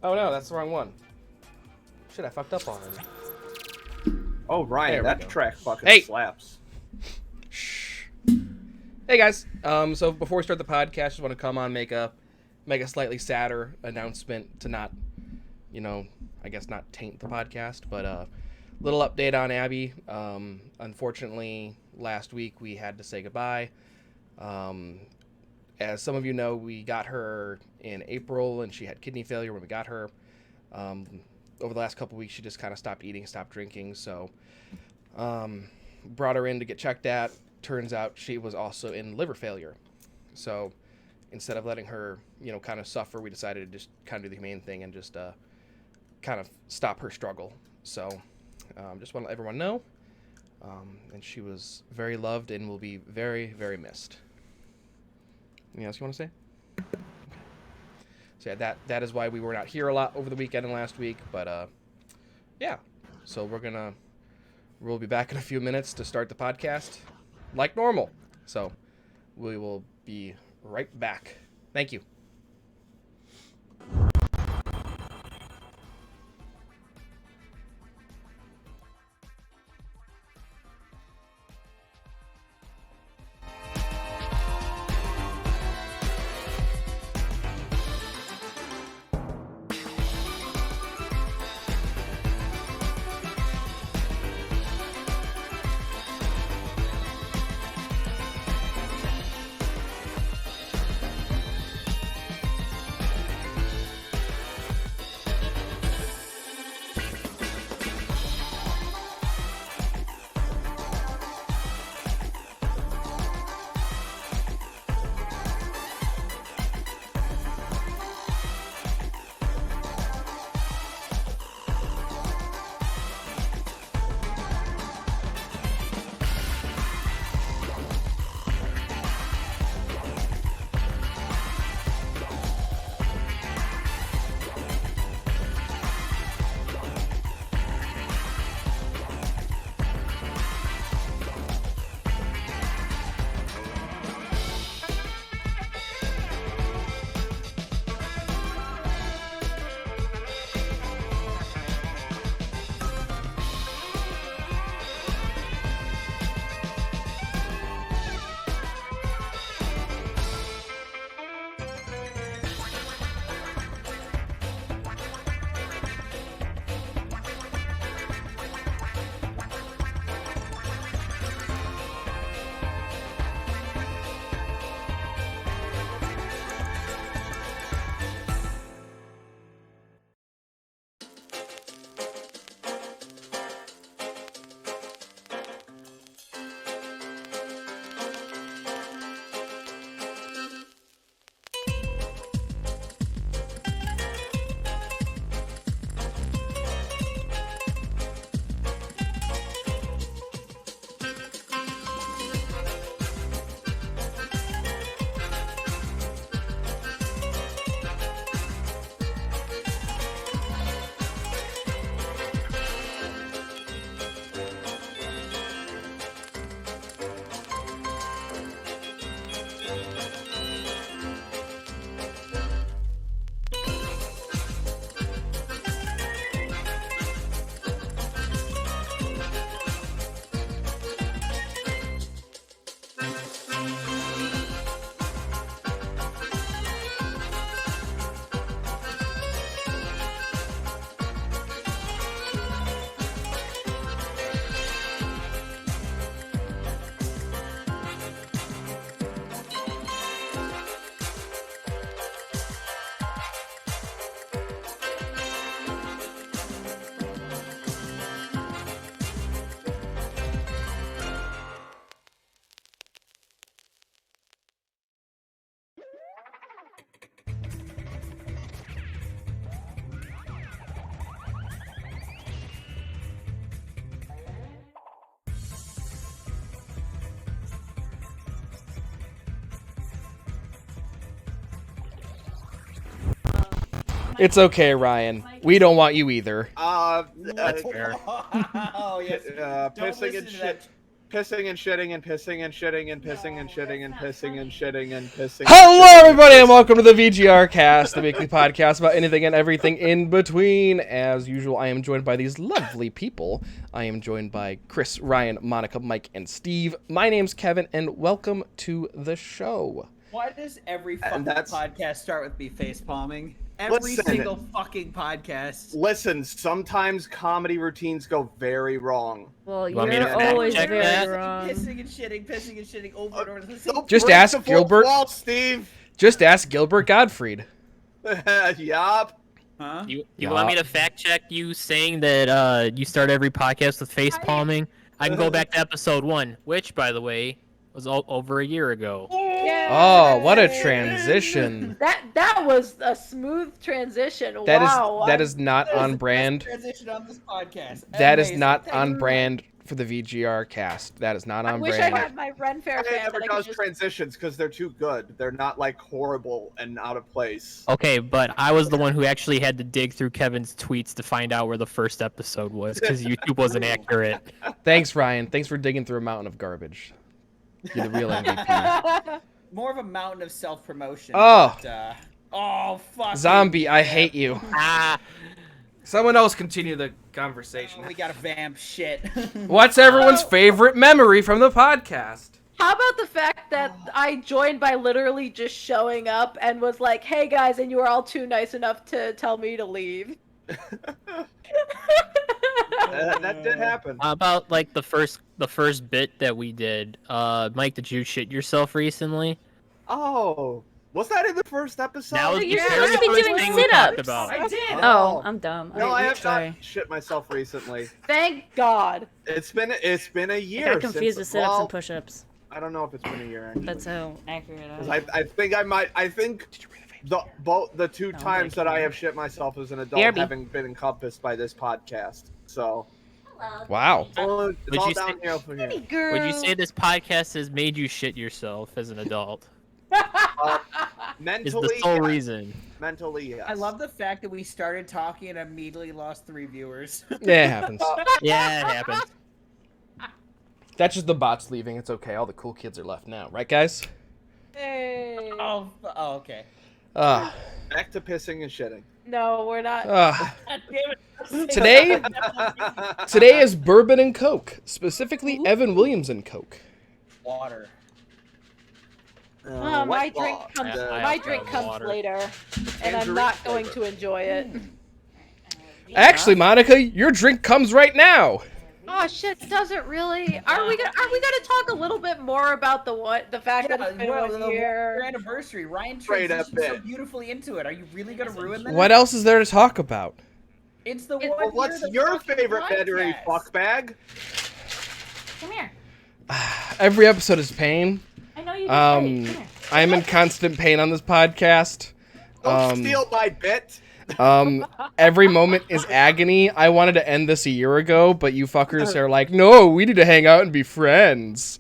Oh no, that's the wrong one. Shit, I fucked up already. Oh, Ryan, There we that go. track fucking Hey! slaps. Shh. Hey guys. So before we start the podcast, just want to come on make a slightly sadder announcement to not I guess not taint the podcast, but little update on Abby. Unfortunately, last week we had to say goodbye. As some of you know, we got her in April, and she had kidney failure when we got her. Over the last couple weeks, she just kind of stopped eating, stopped drinking. So brought her in to get checked at. Turns out she was also in liver failure. So instead of letting her, kind of suffer, we decided to just kind of do the humane thing and just kind of stop her struggle. So just want to let everyone know. And she was very loved and will be very, very missed. Anything else you want to say? Okay. So yeah, that is why we were not here a lot over the weekend and last week. But yeah, so we'll be back in a few minutes to start the podcast like normal. So we will be right back. Thank you. It's okay, Ryan. We don't want you either. That's fair. Oh yes. Pissing and shit. Pissing and shitting and pissing and shitting and pissing and shitting and pissing and shitting and pissing. Hello, everybody, and welcome to the VGRCast, the weekly podcast about anything and everything in between. As usual, I am joined by these lovely people. I am joined by Chris, Ryan, Monica, Mike, and Steve. My name's Kevin, and welcome to the show. Why does every fucking podcast start with me face palming? Every Listen. single fucking podcast. Listen, sometimes comedy routines go very wrong. Well, You want me you're to fact always check very that? wrong. Pissing and shitting over and over. The same Don't Just break ask the fourth Gilbert. wall, Steve. Just ask Gilbert Gottfried. Yup. Huh? You want me to fact check you saying that you start every podcast with face palming? I can go back to episode 1, which, by the way, was over a year ago. Oh, what a transition. That was a smooth transition. That is wow. that is not on brand. Transition on this podcast. That is Amazing. not Thank on you. brand for the VGR cast. That is not I on wish brand. I had my Ren Fair It fan never that I could does just... transitions because they're too good. They're not like horrible and out of place. Okay, but I was the one who actually had to dig through Kevin's tweets to find out where the first episode was because YouTube wasn't accurate. Thanks, Ryan. Thanks for digging through a mountain of garbage. You're the real MVP. More of a mountain of self-promotion. Oh. But, oh, fuck. Zombie, I hate you. Ah, Someone else continue the conversation. We gotta vamp shit. What's everyone's favorite memory from the podcast? How about the fact that I joined by literally just showing up and was like, hey guys, and you were all too nice enough to tell me to leave? That did happen. how about like the first bit that we did? Mike, did you shit yourself recently? Oh, was that in the first episode? That was You're the supposed very to be first doing thing we talked sit-ups. about. I did. Oh, I'm dumb. No, I have Sorry. not shit myself recently. Thank God. It's been a year. I got confused with since, sit-ups well, and push-ups. I don't know if it's been a year. Actually. That's how accurate I 'Cause am. I think I might. I think the two times that I have shit myself as an adult BRB. having been encompassed by this podcast. So Wow. it's all Would you say- downhill from here. Girl. Would you say this podcast has made you shit yourself as an adult? Is Mentally, the sole yes. reason? Mentally, yes. I love the fact that we started talking and immediately lost 3 viewers. Yeah, it happens. Yeah, it happens. That's just the bots leaving. It's okay. All the cool kids are left now. Right, guys? Hey. oh, okay. Uh, Back to pissing and shitting. No, we're not. God damn it. Today is bourbon and Coke. Specifically, Evan Williams and Coke. Water. My White drink Claw. comes. I My also drink have comes water. later, and I'm Tangerine not going flavor. to enjoy it. Actually, Monica, your drink comes right now. Oh shit! Does it really? Are we gonna talk a little bit more about the fact that it's been well, 1 your year? anniversary. Ryan Straight up transitioned so bit. beautifully into it. Are you really gonna ruin that? What else is there to talk about? It's the Well, one. Well, what's year of the your fucking favorite battery podcast. fuckbag? Come here. Every episode is pain. I know you can Come here. I am in constant pain on this podcast. Don't steal my bit. Every moment is agony. I wanted to end this a year ago, but you fuckers are like, no, we need to hang out and be friends.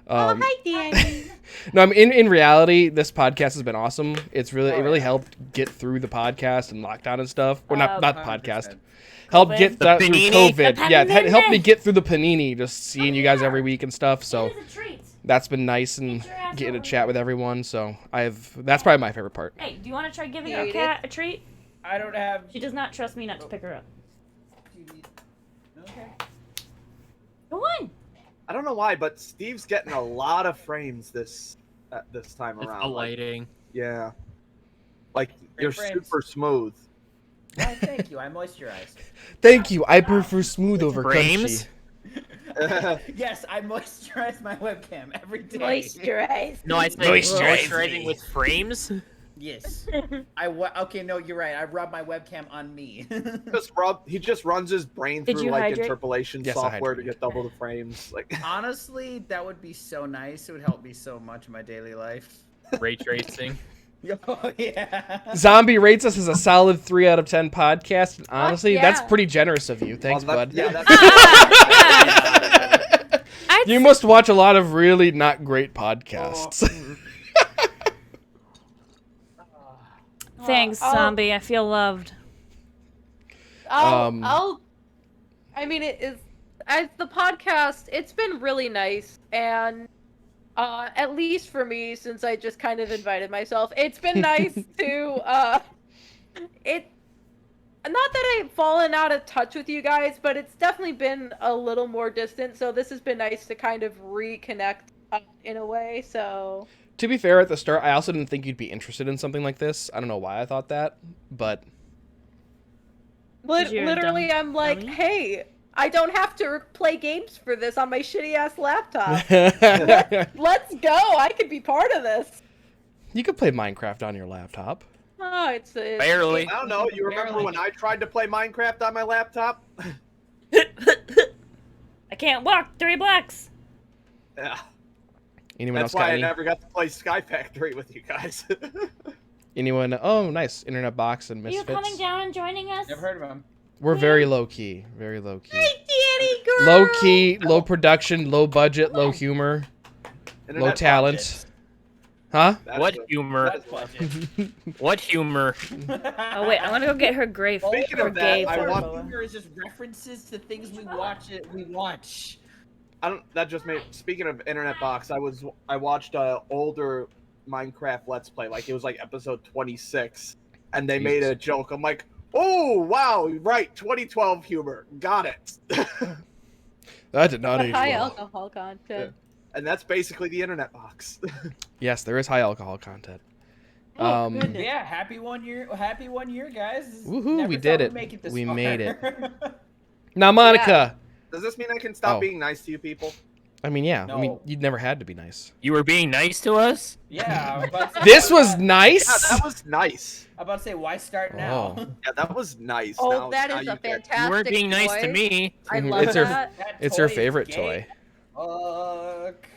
Hi, Danny. No, I mean, in reality, this podcast has been awesome. It really helped get through the podcast and lockdown and stuff. Or not the 100%. podcast. Helped get The that through panini? COVID. The Yeah, it helped me panini. get through the panini, just seeing you guys every week and stuff. So It is a treat. that's been nice and Get your ass getting to over chat here. with everyone. So that's probably my favorite part. Hey, do you want to try giving Yeah, our you cat a treat? I don't have. She does not trust me not to pick her up. Okay. Go on. I don't know why, but Steve's getting a lot of frames this time It's around. the Like, lighting. yeah, like you're frames. super smooth. Well, thank you. I moisturized. Thank you. I prefer smooth over Frames? crunchy. Yes, I moisturize my webcam every day. Moisturize. No, I said Moisturize moisturizing me. with frames. Yes. Okay, no, you're right. I rub my webcam on me. He just runs his brain Did through you like hydrate? interpolation Yes, I software to hydrated. get double the frames. Like Honestly, that would be so nice. It would help me so much in my daily life. Ray tracing. Oh yeah. Zombie rates us as a solid 3 out of 10 podcast. And honestly, yeah. that's pretty generous of you. Thanks, well, bud. Yeah, that's You must watch a lot of really not great podcasts. Thanks, I'll- zombie. I feel loved. I mean, it is as the podcast. It's been really nice, and at least for me, since I just kind of invited myself, it's been nice to it. Not that I've fallen out of touch with you guys, but it's definitely been a little more distant. So this has been nice to kind of reconnect in a way. So To be fair, at the start, I also didn't think you'd be interested in something like this. I don't know why I thought that, but You're a Literally, dumb I'm like, dummy. hey, I don't have to play games for this on my shitty ass laptop. Let's go. I could be part of this. you could play Minecraft on your laptop. Oh, it's Barely. I don't know. You remember Barely. when I tried to play Minecraft on my laptop? I can't walk. 3 blocks. Yeah. Anyone That's else got why I any? never got to play Sky Factory with you guys. Anyone? Oh, nice. Internet Box and Are you Misfits. coming down and joining us? Never heard of him. We're very low key. Very low key. Danny girl. Low key, low production, low budget, low humor, Internet low talent. budgets. Huh? That's What a- humor? That's budget. What humor? Oh wait, I want to go get her gray. Speaking her of that, gay I photo. want- Humor is just references to things we watch. I don't. That just made. Speaking of Internet Box, I watched a older Minecraft Let's Play, like it was like episode 26, and they made Jesus. a joke. I'm like, oh wow, right, 2012 humor, got it. That did not But age high well. alcohol content. And that's basically the Internet Box. Yes, there is high alcohol content. Oh, goodness. Yeah, happy 1 year, guys. Woohoo, Never we thought did we'd it. Make it this We far. made it. Now, Monica. Does this mean I can stop Oh. being nice to you people? I mean, yeah. I mean, No. you'd never had to be nice. You were being nice to us? Yeah, I was about to say, This was Yeah, nice. that was nice. I'm about to say, why start now? Oh. Yeah, that was nice. Oh, Now- that now is you a get- fantastic You weren't being nice to toy. me. I Mhm. love It's her- that. That It's her toy is favorite gay. toy. Fuck.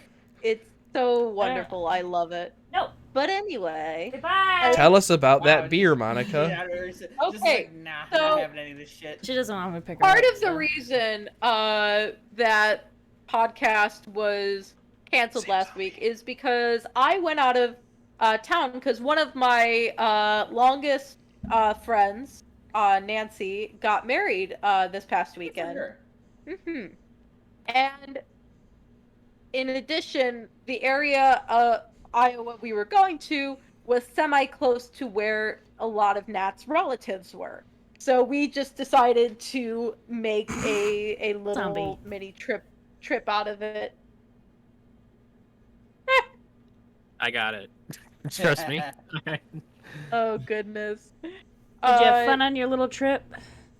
It's so wonderful. I love it. No. But anyway, Goodbye. Tell us about Wow, that beer, just- Monica. Yeah, just Okay, like, nah, so- not having any of this shit. She doesn't want me to pick her part up, of the so. reason that podcast was canceled last week is because I went out of town because one of my longest friends, Nancy, got married this past Good for weekend. her. hmm And in addition, the area of Iowa we were going to was semi-close to where a lot of Nat's relatives were. So we just decided to make a little Zombie. mini trip out of it. I got it. Trust me. Oh goodness. Did you have fun on your little trip?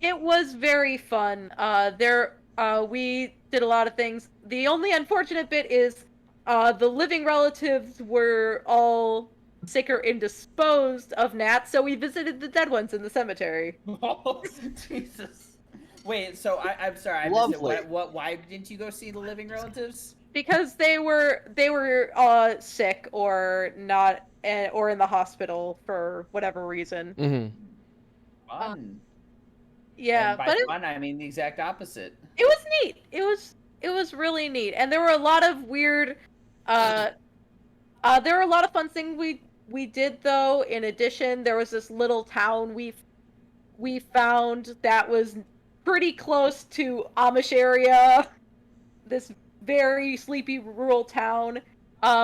It was very fun. We did a lot of things. The only unfortunate bit is the living relatives were all sick or indisposed of Nat, so we visited the dead ones in the cemetery. Oh, Jesus. Wait, so I'm sorry, I missed it. Lovely. Why didn't you go see the living relatives? Because they were sick or not, or in the hospital for whatever reason. hmm Fun. Yeah, And by but it fun, I mean the exact opposite. was neat. It was really neat, and there were a lot of weird. There were a lot of fun things we did though. In addition, there was this little town we found that was pretty close to Amish area. This very sleepy rural town.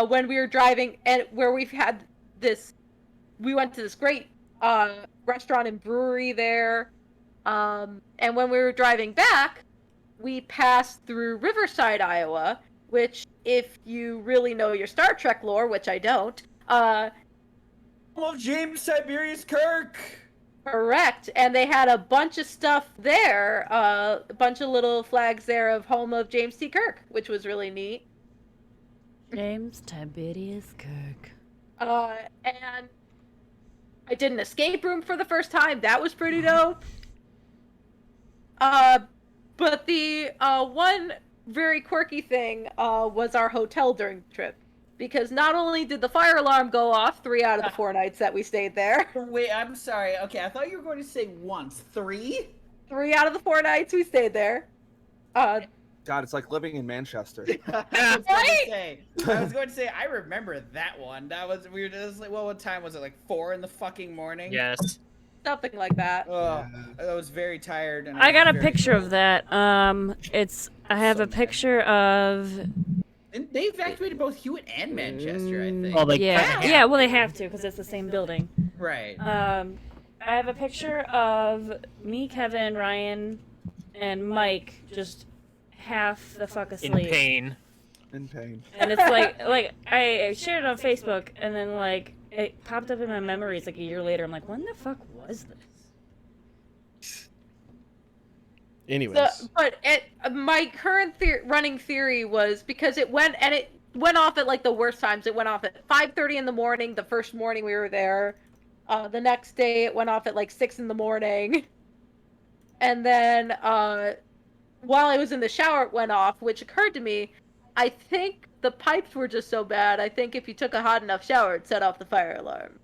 When we were driving, and where we've had this, we went to this great restaurant and brewery there. And when we were driving back, we passed through Riverside, Iowa, which, if you really know your Star Trek lore, which I don't, Well, James Tiberius Kirk. correct. And they had a bunch of stuff there, a bunch of little flags there of home of James T. Kirk, which was really neat. James Tiberius Kirk. And I did an escape room for the first time. That was pretty dope. But the one very quirky thing was our hotel during the trip. Because not only did the fire alarm go off 3 out of the 4 nights that we stayed there, Wait, I'm sorry. Okay, I thought you were going to say once. 3? 3 out of the 4 nights we stayed there. God, it's like living in Manchester. I was going to say, I remember that one. That was weird. It was like, well, what time was it? Like 4 in the fucking morning? Yes. Something like that. Oh, I was very tired. And I got a was very picture of cold. that. I have So a mad. picture of. And they evacuated both Hewitt and Manchester, I think. Well, they Yeah, kinda yeah. Well, they have to because it's the same building. Right. I have a picture of me, Kevin, Ryan, and Mike just half the fuck in asleep. pain. In pain. And it's like I shared it on Facebook, and then like it popped up in my memories like a year later. I'm like, when the fuck was this? Anyways, But my current running theory was because it went off at like the worst times. It went off at 5:30 in the morning. The first morning we were there. The next day it went off at like 6 in the morning. And then while I was in the shower, it went off, which occurred to me. I think the pipes were just so bad. I think if you took a hot enough shower, it set off the fire alarm.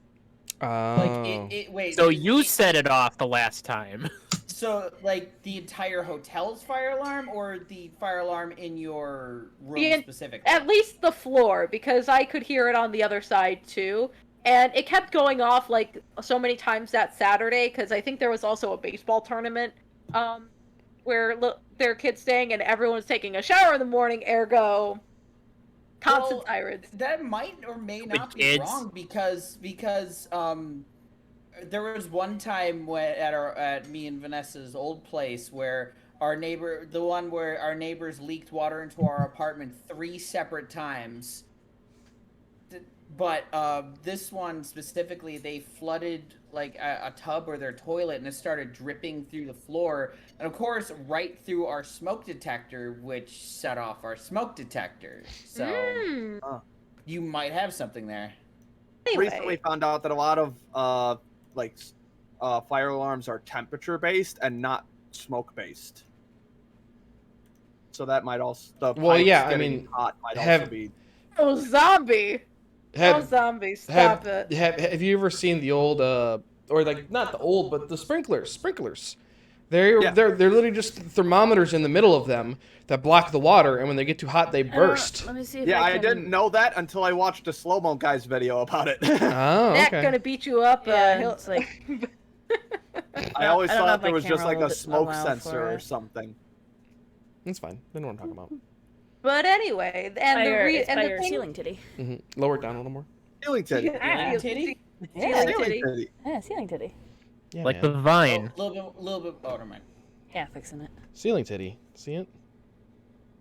Wait. So you set it off the last time. So, like, the entire hotel's fire alarm, or the fire alarm in your room specifically? At least the floor, because I could hear it on the other side too. And it kept going off like so many times that Saturday, because I think there was also a baseball tournament where there are kids staying and everyone was taking a shower in the morning, ergo constant sirens. That might or may not be wrong, because there was one time at me and Vanessa's old place where our neighbors leaked water into our apartment 3 separate times. But this one specifically, they flooded like a tub or their toilet, and it started dripping through the floor, and of course right through our smoke detector, which set off our smoke detector. So you might have something there. Anyway. Recently found out that a lot of fire alarms are temperature based and not smoke based. So that might also hot might also be. Oh, zombie! Zombies! Stop it! Have you ever seen the old or like not the old, but the sprinklers? They're literally just thermometers in the middle of them that block the water, and when they get too hot, they burst. Let me see if I didn't know that until I watched a slow-mo guy's video about it. Oh, okay. That's gonna beat you up. It's like I always I don't know thought if there my was just camera like a will smoke allow sensor for or it. something. That's fine. They know what I'm talking about. But anyway, and it's by the your thing, ceiling titty. Lower it down a little more. Ceiling titty. Yeah. Titty? Yeah. Ceiling titty. Yeah, ceiling titty. Yeah, Like man. the vine. A little bit. Oh, never mind. Yeah, fixing it. Ceiling titty. See it?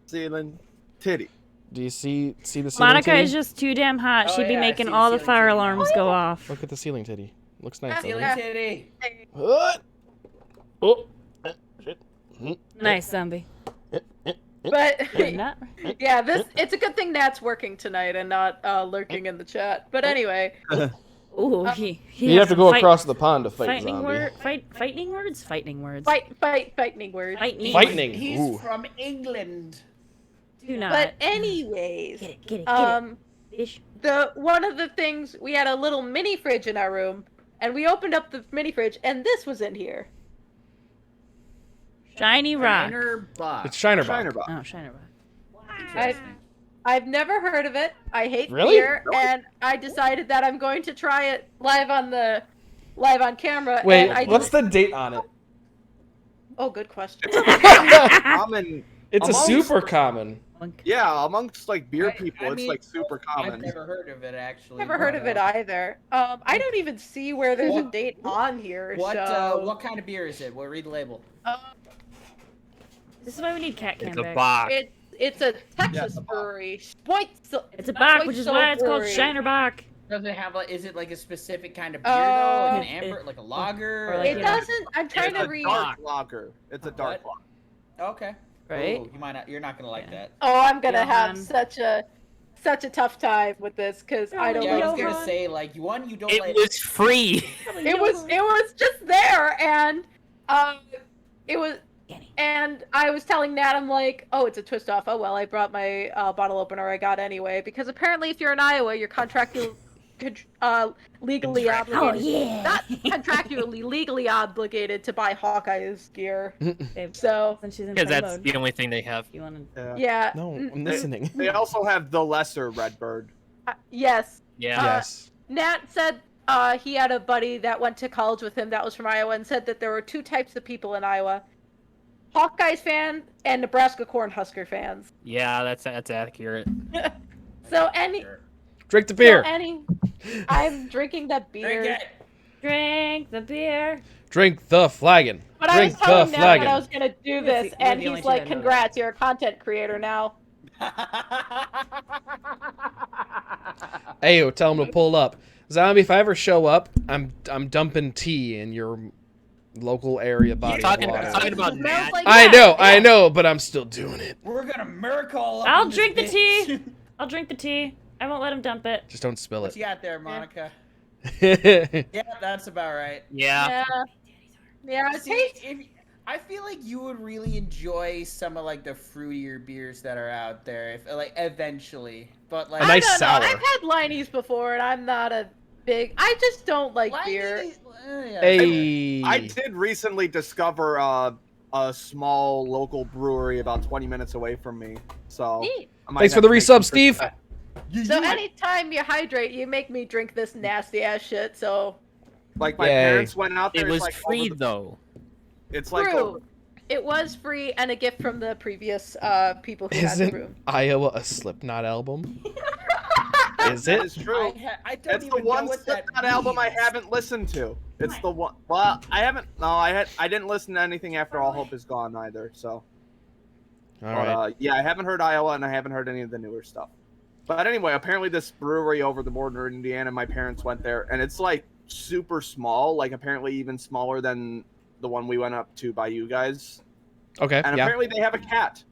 Ceiling titty. Do you see the ceiling Monica titty? is just too damn hot. Oh, She'd be yeah, I making see all the ceiling fire titty now. alarms go off. Look at the ceiling titty. Looks nice. Ceiling doesn't it? titty. What? Oh. Shit. Nice zombie. But Not. yeah, it's a good thing Nat's working tonight and not lurking in the chat. But anyway, Ooh, You have to go across the pond to fight fighting zombie. fighting words. Fighting words. fighting words. Fighting. He's Ooh. from England. Do not. But anyways, Get it. Fish. one of the things, we had a little mini fridge in our room, and we opened up the mini fridge, and this was in here. Shiny rock. Shiner Box. It's Shiner Shiner Box. box. Oh, shiny rock. I've never heard of it. I hate Really? beer, and I decided that I'm going to try it live on camera. Wait, and what's the date on it? Oh, good question. Common. It's a Amongst- super common. Yeah, amongst like beer I people, it's mean, like super I've common. never heard of it, actually. Never heard of it either. I don't even see where there's a date on here. What kind of beer is it? Well, read the label. This is why we need cat It's cam a back. box. It's a Texas Yeah, it's a box. brewery. It's a bock, which is why it's called Brewery. Shiner Bock. Does it have is it like a specific kind of beer though? Like an amber, like a lager? or like It you doesn't. I'm trying It's to a read. dark lager. It's a dark What? lager. Okay. Right? Ooh, you're not gonna like that. Oh, I'm gonna have Johan. such a tough time with this because I don't Yeah, I like was gonna Johan. say like you don't It like. was free. it was just there it was and I was telling Nat, I'm like, oh, it's a twist off. Oh well, I brought my bottle opener I got anyway, because apparently if you're in Iowa, you're legally obligated. Oh, yeah. Not contractually, legally obligated to buy Hawkeye's gear. So Since she's in Because play that's mode, the only thing they have. you want to... yeah. No, I'm listening. They also have the lesser Redbird. Yes. Yeah. Yes. Nat said he had a buddy that went to college with him that was from Iowa, and said that there were 2 types of people in Iowa: Hawkeyes fan and Nebraska Cornhusker fans. Yeah, that's accurate. So Drink the beer. I'm drinking that beer. Drink it. Drink the beer. Drink the flagon. But I Drink was telling the Nat that I flagon. was gonna do We're this, the and only he's two like, that know "Congrats, you're a content creator now." Ayo, tell him to pull up. Zombie, if I ever show up, I'm dumping tea in your local area body of Talking water. about Smells that. like I that. know, but I'm still doing it. We're gonna miracle. I'll drink the tea. I'll drink the tea. I won't let him dump it. Just don't spill What it. you got there, Monica? Yeah. Yeah, that's about right. Yeah. Yeah, it See, tastes. I feel like you would really enjoy some of like the fruitier beers that are out there, if like eventually. But like A nice I don't sour. know. I've had Liney's before, and I'm not a big. I just don't like beer. Yeah. Hey. I did recently discover a small local brewery about 20 minutes away from me. So Neat. I might Thanks for have the to make resub, some Steve. trips. So anytime you hydrate, you make me drink this nasty ass shit. So Like my Yay. parents went out there. It was it's like free over the- though. It's like true. over- It was free and a gift from the previous people who had the Isn't room. Iowa a Slipknot album? Is that it? is true. I don't It's the even know one what that Slipknot album I means. haven't listened to. It's the one. Well, I haven't. No, I didn't listen to anything after All Hope Is Gone either. So, All but, right. yeah, I haven't heard Iowa and I haven't heard any of the newer stuff. But anyway, apparently this brewery over the border in Indiana, my parents went there, and it's like super small. Like apparently even smaller than the one we went up to by you guys. Okay. And Yeah. apparently they have a cat,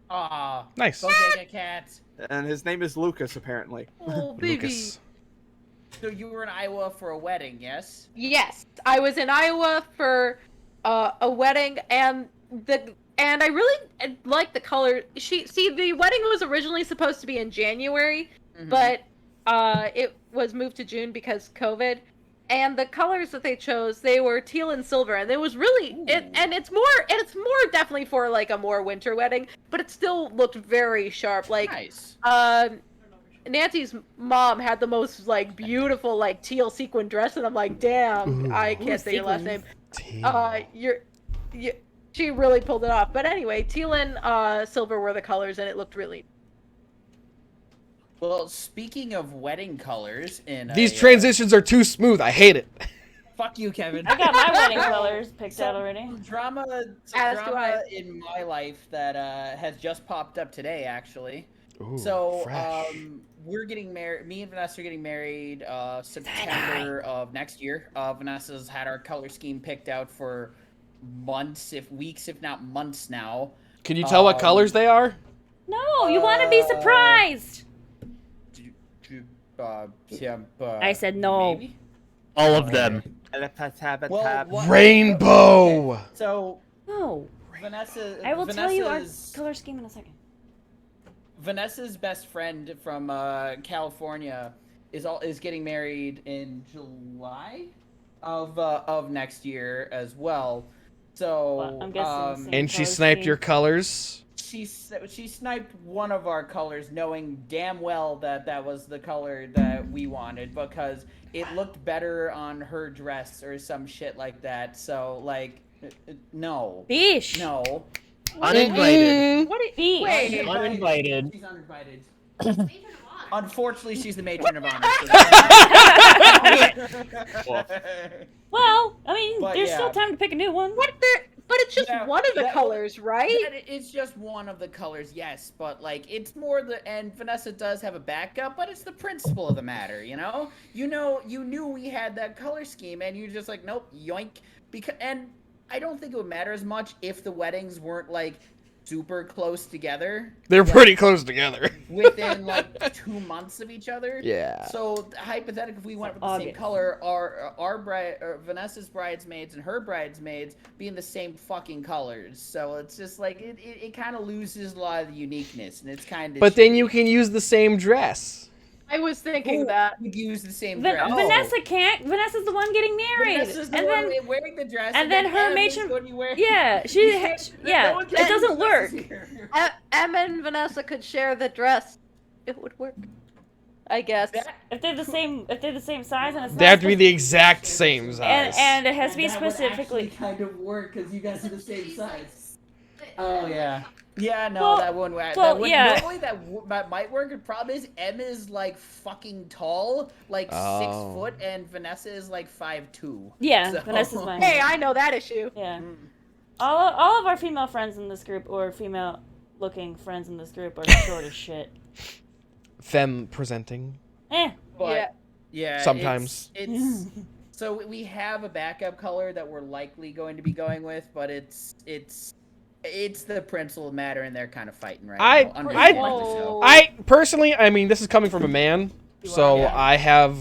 Aw, Nice. go get a cat. and his name is Lucas. Apparently. Oh, baby. Lucas. So you were in Iowa for a wedding, yes? Yes, I was in Iowa for a wedding, and I really like the color. The wedding was originally supposed to be in January, Mhm. but it was moved to June because COVID. And the colors that they chose, they were teal and silver, and it was really it's more definitely for like a more winter wedding, but it still looked very sharp. Like Nice. Nancy's mom had the most like beautiful like teal sequin dress, and I'm like, damn, Ooh. I can't say your last name. Teal. She really pulled it off. But anyway, teal and silver were the colors, and it looked really. Well, speaking of wedding colors, These transitions are too smooth. I hate it. Fuck you, Kevin. I got my wedding colors picked out already. Drama As do I. in my life that has just popped up today, actually. Ooh, So, fresh. we're getting married. Me and Vanessa are getting married September of next year. Vanessa's had our color scheme picked out for weeks, if not months now. Can you tell what colors they are? No, you want to be surprised. I said no. Maybe? All of them. Well, Rainbow. So, No. Vanessa. I will tell you our Vanessa's- color scheme in a second. Vanessa's best friend from California is getting married in July of next year as well. So Well, I'm guessing the same And she color sniped scheme. your colors. she sniped one of our colors, knowing damn well that was the color that we wanted because it looked better on her dress or some shit like that. So like, no, Bish. no. Uninvited. What? Beach. Wait. Uninvited. She's uninvited. Unfortunately, she's the matron of honor. Well, I mean, But there's yeah. still time to pick a new one. But it's just Yeah, one of the that- colors, right? It's just one of the colors, yes, but like it's more and Vanessa does have a backup, but it's the principle of the matter, you know. You knew we had that color scheme, and you're just like, nope, yoink. And I don't think it would matter as much if the weddings weren't like super close together. They're like, pretty close together. within like 2 months of each other. Yeah. So hypothetically, if we went with the same August. color, our bride, or Vanessa's bridesmaids and her bridesmaids being the same fucking colors. So it's just like it kind of loses a lot of the uniqueness, and it's kind of. But then you can use the same dress. I was thinking that. would use the same dress. Vanessa can't. Vanessa's the one getting married. Vanessa's the and one then wearing the dress, and then her Em is matron- going to be wearing. yeah, No one it can doesn't use work. dresses. Emma and Vanessa could share the dress. It would work. I guess. If they're the same size and it's They not have to be the exact same size. and it has to be That would specifically. actually kind of work because you guys are the same size. Oh yeah. Yeah, no, Well- that wouldn't work. well, yeah. Normally that might work. The problem is Emma's like fucking tall, like 6 Oh. foot, and Vanessa is like 5'2". Yeah, So- Vanessa's mine. Hey, I know that issue. Yeah. All of our female friends in this group or female looking friends in this group are short as shit. Femme presenting. But, yeah. Sometimes. It's so we have a backup color that we're likely going to be going with, but it's the principle matter, and they're kind of fighting right now. Understandably so. I personally, I mean, this is coming from a man, so Yeah. I have.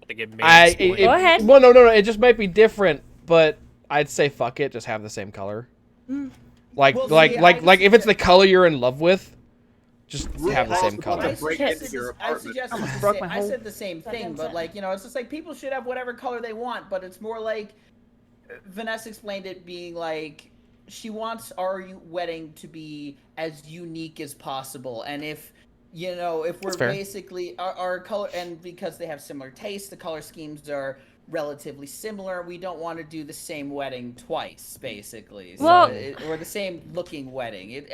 Go Go ahead. Well, no. It just might be different, but I'd say fuck it. Just have the same color. Like, Well, like, see, like, I like, just- if it's the color you're in love with, just Really have the same awesome color. to break into your I apartment. suggested I said the same thing, but like, you know, it's just like people should have whatever color they want, but it's more like Vanessa explained it being like she wants our wedding to be as unique as possible, and if you know, if we're That's fair. basically our color, and because they have similar tastes, the color schemes are relatively similar. We don't want to do the same wedding twice, basically. Well- or the same looking wedding.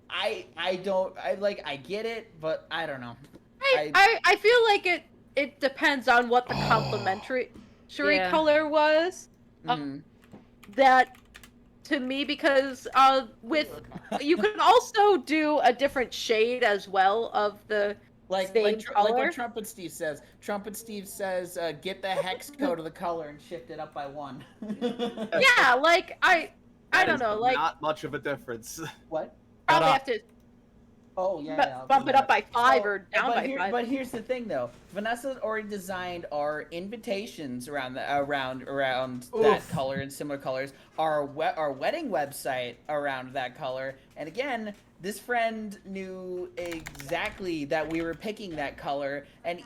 I don't I get it, but I don't know. I feel like it depends on what the complimentary Yeah. color was. Mhm. That to me, because with you can also do a different shade as well of the Like same like color. what Trumpet Steve says. Trumpet Steve says, get the hex code of the color and shift it up by 1. yeah, like I That don't is know, like not much of a difference. What? probably up. have to Oh yeah. bump it up by 5 or down but by 5. But here's the thing, though. Vanessa already designed our invitations around that color and similar colors. Our wedding website around that color. And again, this friend knew exactly that we were picking that color, and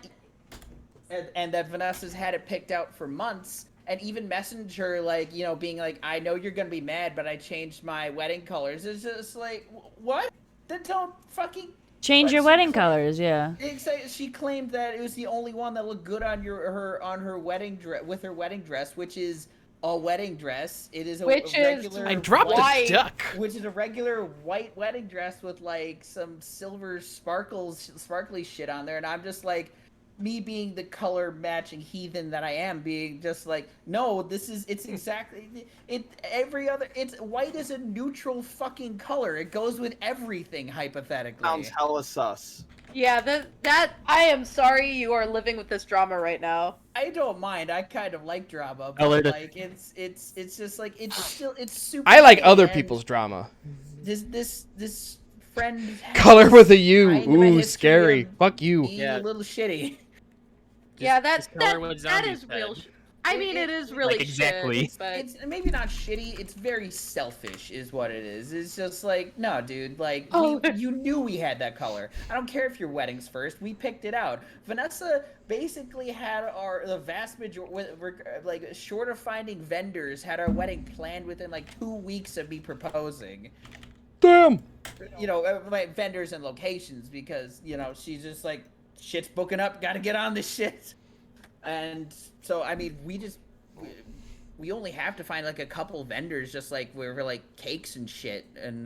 that Vanessa's had it picked out for months. And even messaged her, like, you know, being like, I know you're gonna be mad, but I changed my wedding colors. It's just like, what? Then don't fucking Change your wedding colors, yeah. She claimed that it was the only one that looked good on her wedding dress with her wedding dress, which is a wedding dress. It is a regular. I dropped white, a duck. Which is a regular white wedding dress with like some silver sparkly shit on there, and I'm just like, me being the color matching heathen that I am, being just like, no, it's exactly it's white is a neutral fucking color. It goes with everything hypothetically. Sounds hella sus. Yeah, that I am sorry you are living with this drama right now. I don't mind. I kind of like drama, I but learned it. like it's just like it's super. I like gay, other and people's drama. This friend has Color with a U. kind of a Ooh, history scary. of Fuck you. being a little shitty. Yeah, just color what that zombies is real. said. I mean, it is really Like, exactly. shit, but It's maybe not shitty. It's very selfish, is what it is. It's just like, no, dude. Like, you knew we had that color. I don't care if your wedding's first. We picked it out. Vanessa basically had the vast majority, like, short of finding vendors, had our wedding planned within like 2 weeks of me proposing. Damn. You know, like vendors and locations, because you know she's just like, shit's booking up. Got to get on this shit. And so, I mean, we only have to find like a couple vendors, just like we're like cakes and shit, and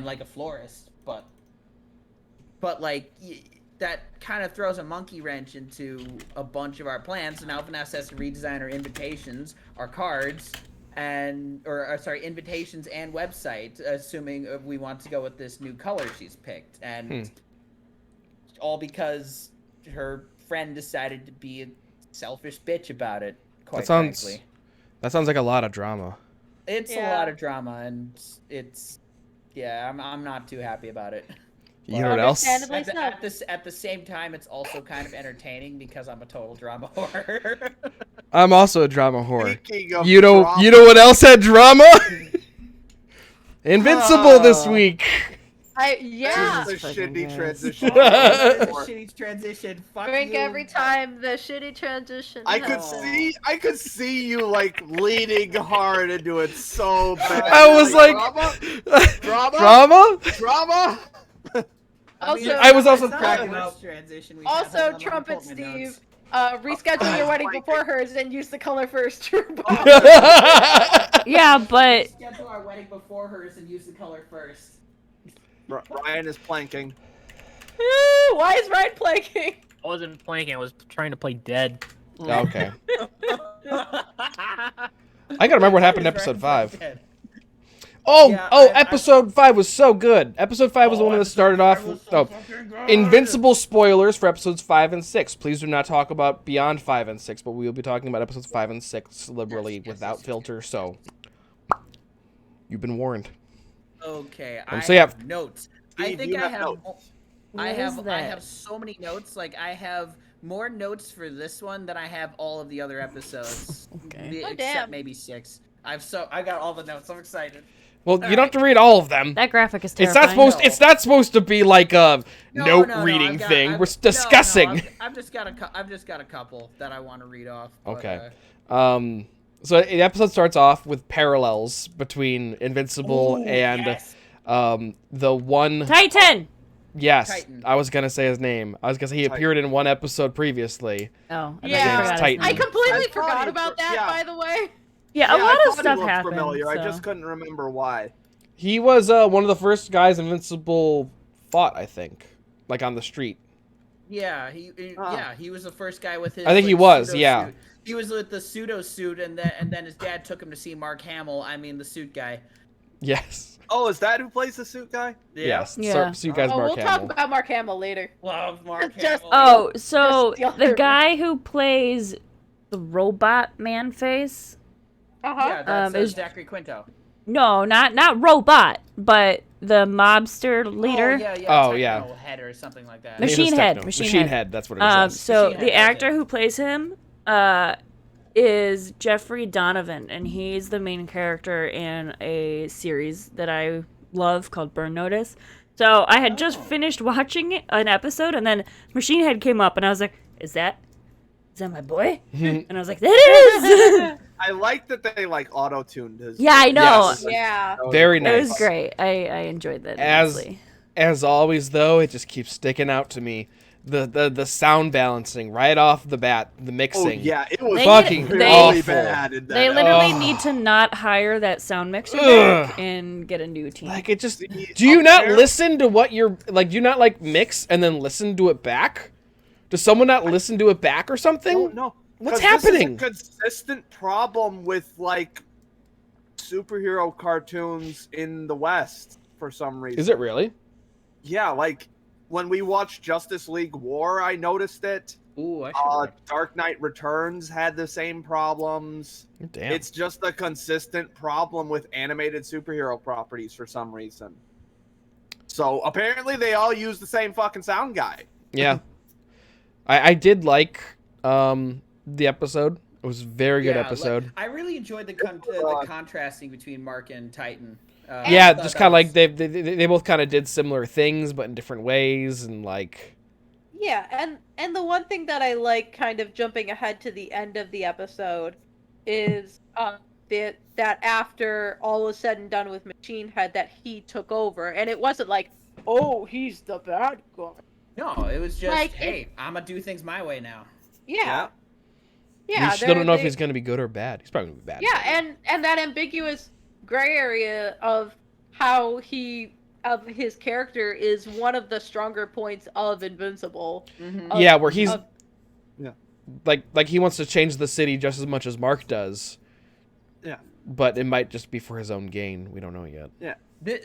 like a florist. But like that kind of throws a monkey wrench into a bunch of our plans. So now Vanessa has to redesign our invitations, our cards, invitations and website, assuming we want to go with this new color she's picked, and all because her friend decided to be a selfish bitch about it. Quite frankly, That sounds like a lot of drama. it's a Yeah. lot of drama, and I'm not too happy about it. You know what else? Understandably so. At the same time, it's also kind of entertaining because I'm a total drama whore. I'm also a drama whore. Speaking of You know what else had drama? Invincible this week. Yeah. This is a Fucking shitty gross. transition. Shitty transition. Fuck Drink you. every time the shitty transition. I happens. could see you like leaning hard into it so bad. I was like, drama, drama? drama. Also, I was also It's not cracking the up. worst transition we've had. Hold Also, on, let me Trumpet pull up my notes. Steve, reschedule your wedding before hers and use the color first. Yeah, but Schedule our wedding before hers and use the color first. Ryan is planking. Why is Ryan planking? I wasn't playing. I was trying to play dead. Okay. I gotta remember what happened in episode 5. Oh, Yeah, episode 5 was so good. Episode 5 was the one that started off. Invincible spoilers for episodes 5 and 6. Please do not talk about beyond 5 and 6, but we will be talking about episodes 5 and 6 liberally without filter. So you've been warned. Okay, So yeah. have notes. Steve, I think you I have have. notes. I What have. is I that? have so many notes. Like I have more notes for this one than I have all of the other episodes. Okay. Oh, Except damn. maybe 6. I got all the notes. I'm excited. Well, you don't have to read all of them. That graphic is It's terrifying. not supposed. It's not supposed to be like a note No, reading I've got- thing. I've- We're discussing. No, I've just got a couple that I want to read off. But, Okay. So the episode starts off with parallels between Invincible and yes. the one. Titan. Yes, Titan. I was gonna say his name. I was gonna say he Titan. appeared in one episode previously. Oh, I Yeah. forgot his Titan. I name. completely I thought forgot he about was- that, yeah. by the way. Yeah, a Yeah, lot I of thought he stuff looked happened. familiar. I so- just couldn't remember why. He was one of the first guys Invincible fought, I think, like on the street. Yeah, Oh. he was the first guy with his. I think he like, was, pseudo yeah. suit. He was with the pseudo suit, and then his dad took him to see Mark Hamill. I mean, the suit guy. Yes. Oh, is that who plays the suit guy? Yes. Yeah. So you guys, Oh, Mark we'll Hamill. talk about Mark Hamill later. Love Mark Just- Hamill. Oh, so Just the steal guy who plays the robot man face? Uh-huh. yeah, that's is- Zachary Quinto. No, not robot, but the mobster leader. Oh yeah, Oh, yeah. Techno Head or something like that. Name is Machine Head, Techno. Machine Machine Head. Head. That's what it is. So Machine the Head, actor that's it. who plays him is Jeffrey Donovan, and he's the main character in a series that I love called Burn Notice. So I had just finished watching an episode, and then Machine Head came up, and I was like, "Is that my boy?" And I was like, "That is." I like that they like auto-tuned his. Yeah, I know. Yes. Yeah. That was Very It nice. was great. I enjoyed that As- immensely. As always, though, it just keeps sticking out to me. The sound balancing right off the bat, the Oh mixing. yeah, it was They- fucking really awful. bad. In that They literally Ugh. need to not hire that sound mixer Ugh. back and get a new team. Like it just. See, Do you up not there- listen to what you're like? Do you not like mix and then listen to it back? Does someone not listen to it back or something? No. What's 'Cause happening? This is a consistent problem with like superhero cartoons in the West for some reason. Is it really? Yeah, like when we watched Justice League War, I noticed it. Ooh, I should. Dark Knight Returns had the same problems. Damn. It's just a consistent problem with animated superhero properties for some reason. So apparently they all use the same fucking sound guy. Yeah. I did like the episode. It was a very good Yeah, like, episode. I really enjoyed the contrasting between Mark and Titan. Yeah, I thought just that kind of like was- they both kind of did similar things, but in different ways, and like Yeah, and the one thing that I like, kind of jumping ahead to the end of the episode, is that after all was said and done with Machine Head, that he took over, and it wasn't like, oh, he's the bad guy. No, it was just, Like, hey, I'm gonna do things my way now. Yeah, we yeah. still don't know if they- he's gonna be good or bad. He's probably gonna be bad. Yeah, and that ambiguous gray area of how his character is one of the stronger points of Invincible. Mm-hmm. Of- Yeah, where he's of- like he wants to change the city just as much as Mark does. Yeah. But it might just be for his own gain. We don't know yet.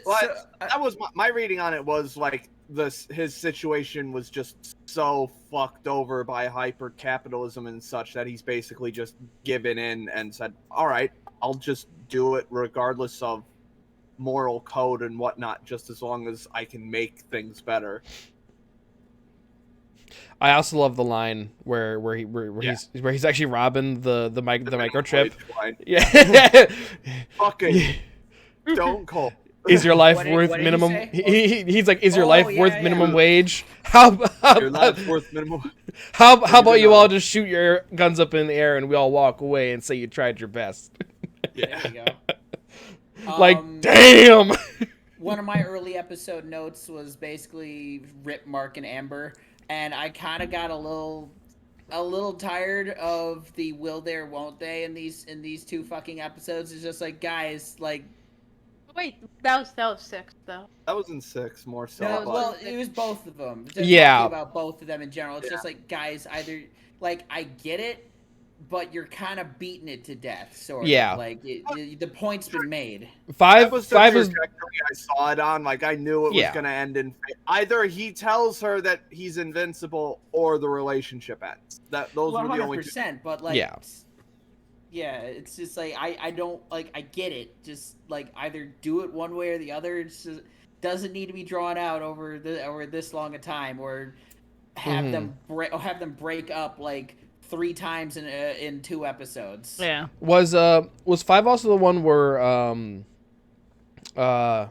Well, that was my reading on it was like his situation was just so fucked over by hyper capitalism and such that he's basically just given in and said, all right, I'll just do it regardless of moral code and whatnot, just as long as I can make things better. I also love the line where he's actually robbing the microchip. Line. Yeah. Fucking Stone Cold. Is your life What did- worth what did he minimum? say? He's like, is your Oh, life yeah, worth yeah. minimum wage? How Your life's worth minimum. how about you gonna- all just shoot your guns up in the air and we all walk away and say you tried your best? There we go. Like, Um, damn. One of my early episode notes was basically Rip, Mark, and Amber, and I kind of got a little tired of the will there, won't they in these two fucking episodes. It's just like, guys, like, Wait, that was 6 though. That was in 6 more so. no, but- well, it was both of them. Just Yeah. talking about both of them in general. It's just like, guys, either like I get it, but you're kind of beating it to death, sort Yeah. of. Like the point's been made. Five was was the trajectory I saw it on. Like I knew it was Yeah. gonna end in either he tells her that he's invincible or the relationship ends. Those were the only two. 100%. But like, Yeah. yeah, it's just like I don't like. I get it. Just like either do it one way or the other. It's just, doesn't need to be drawn out over this long a time, or have them break up like 3 times in 2 episodes. Yeah. Was 5 also the one where no,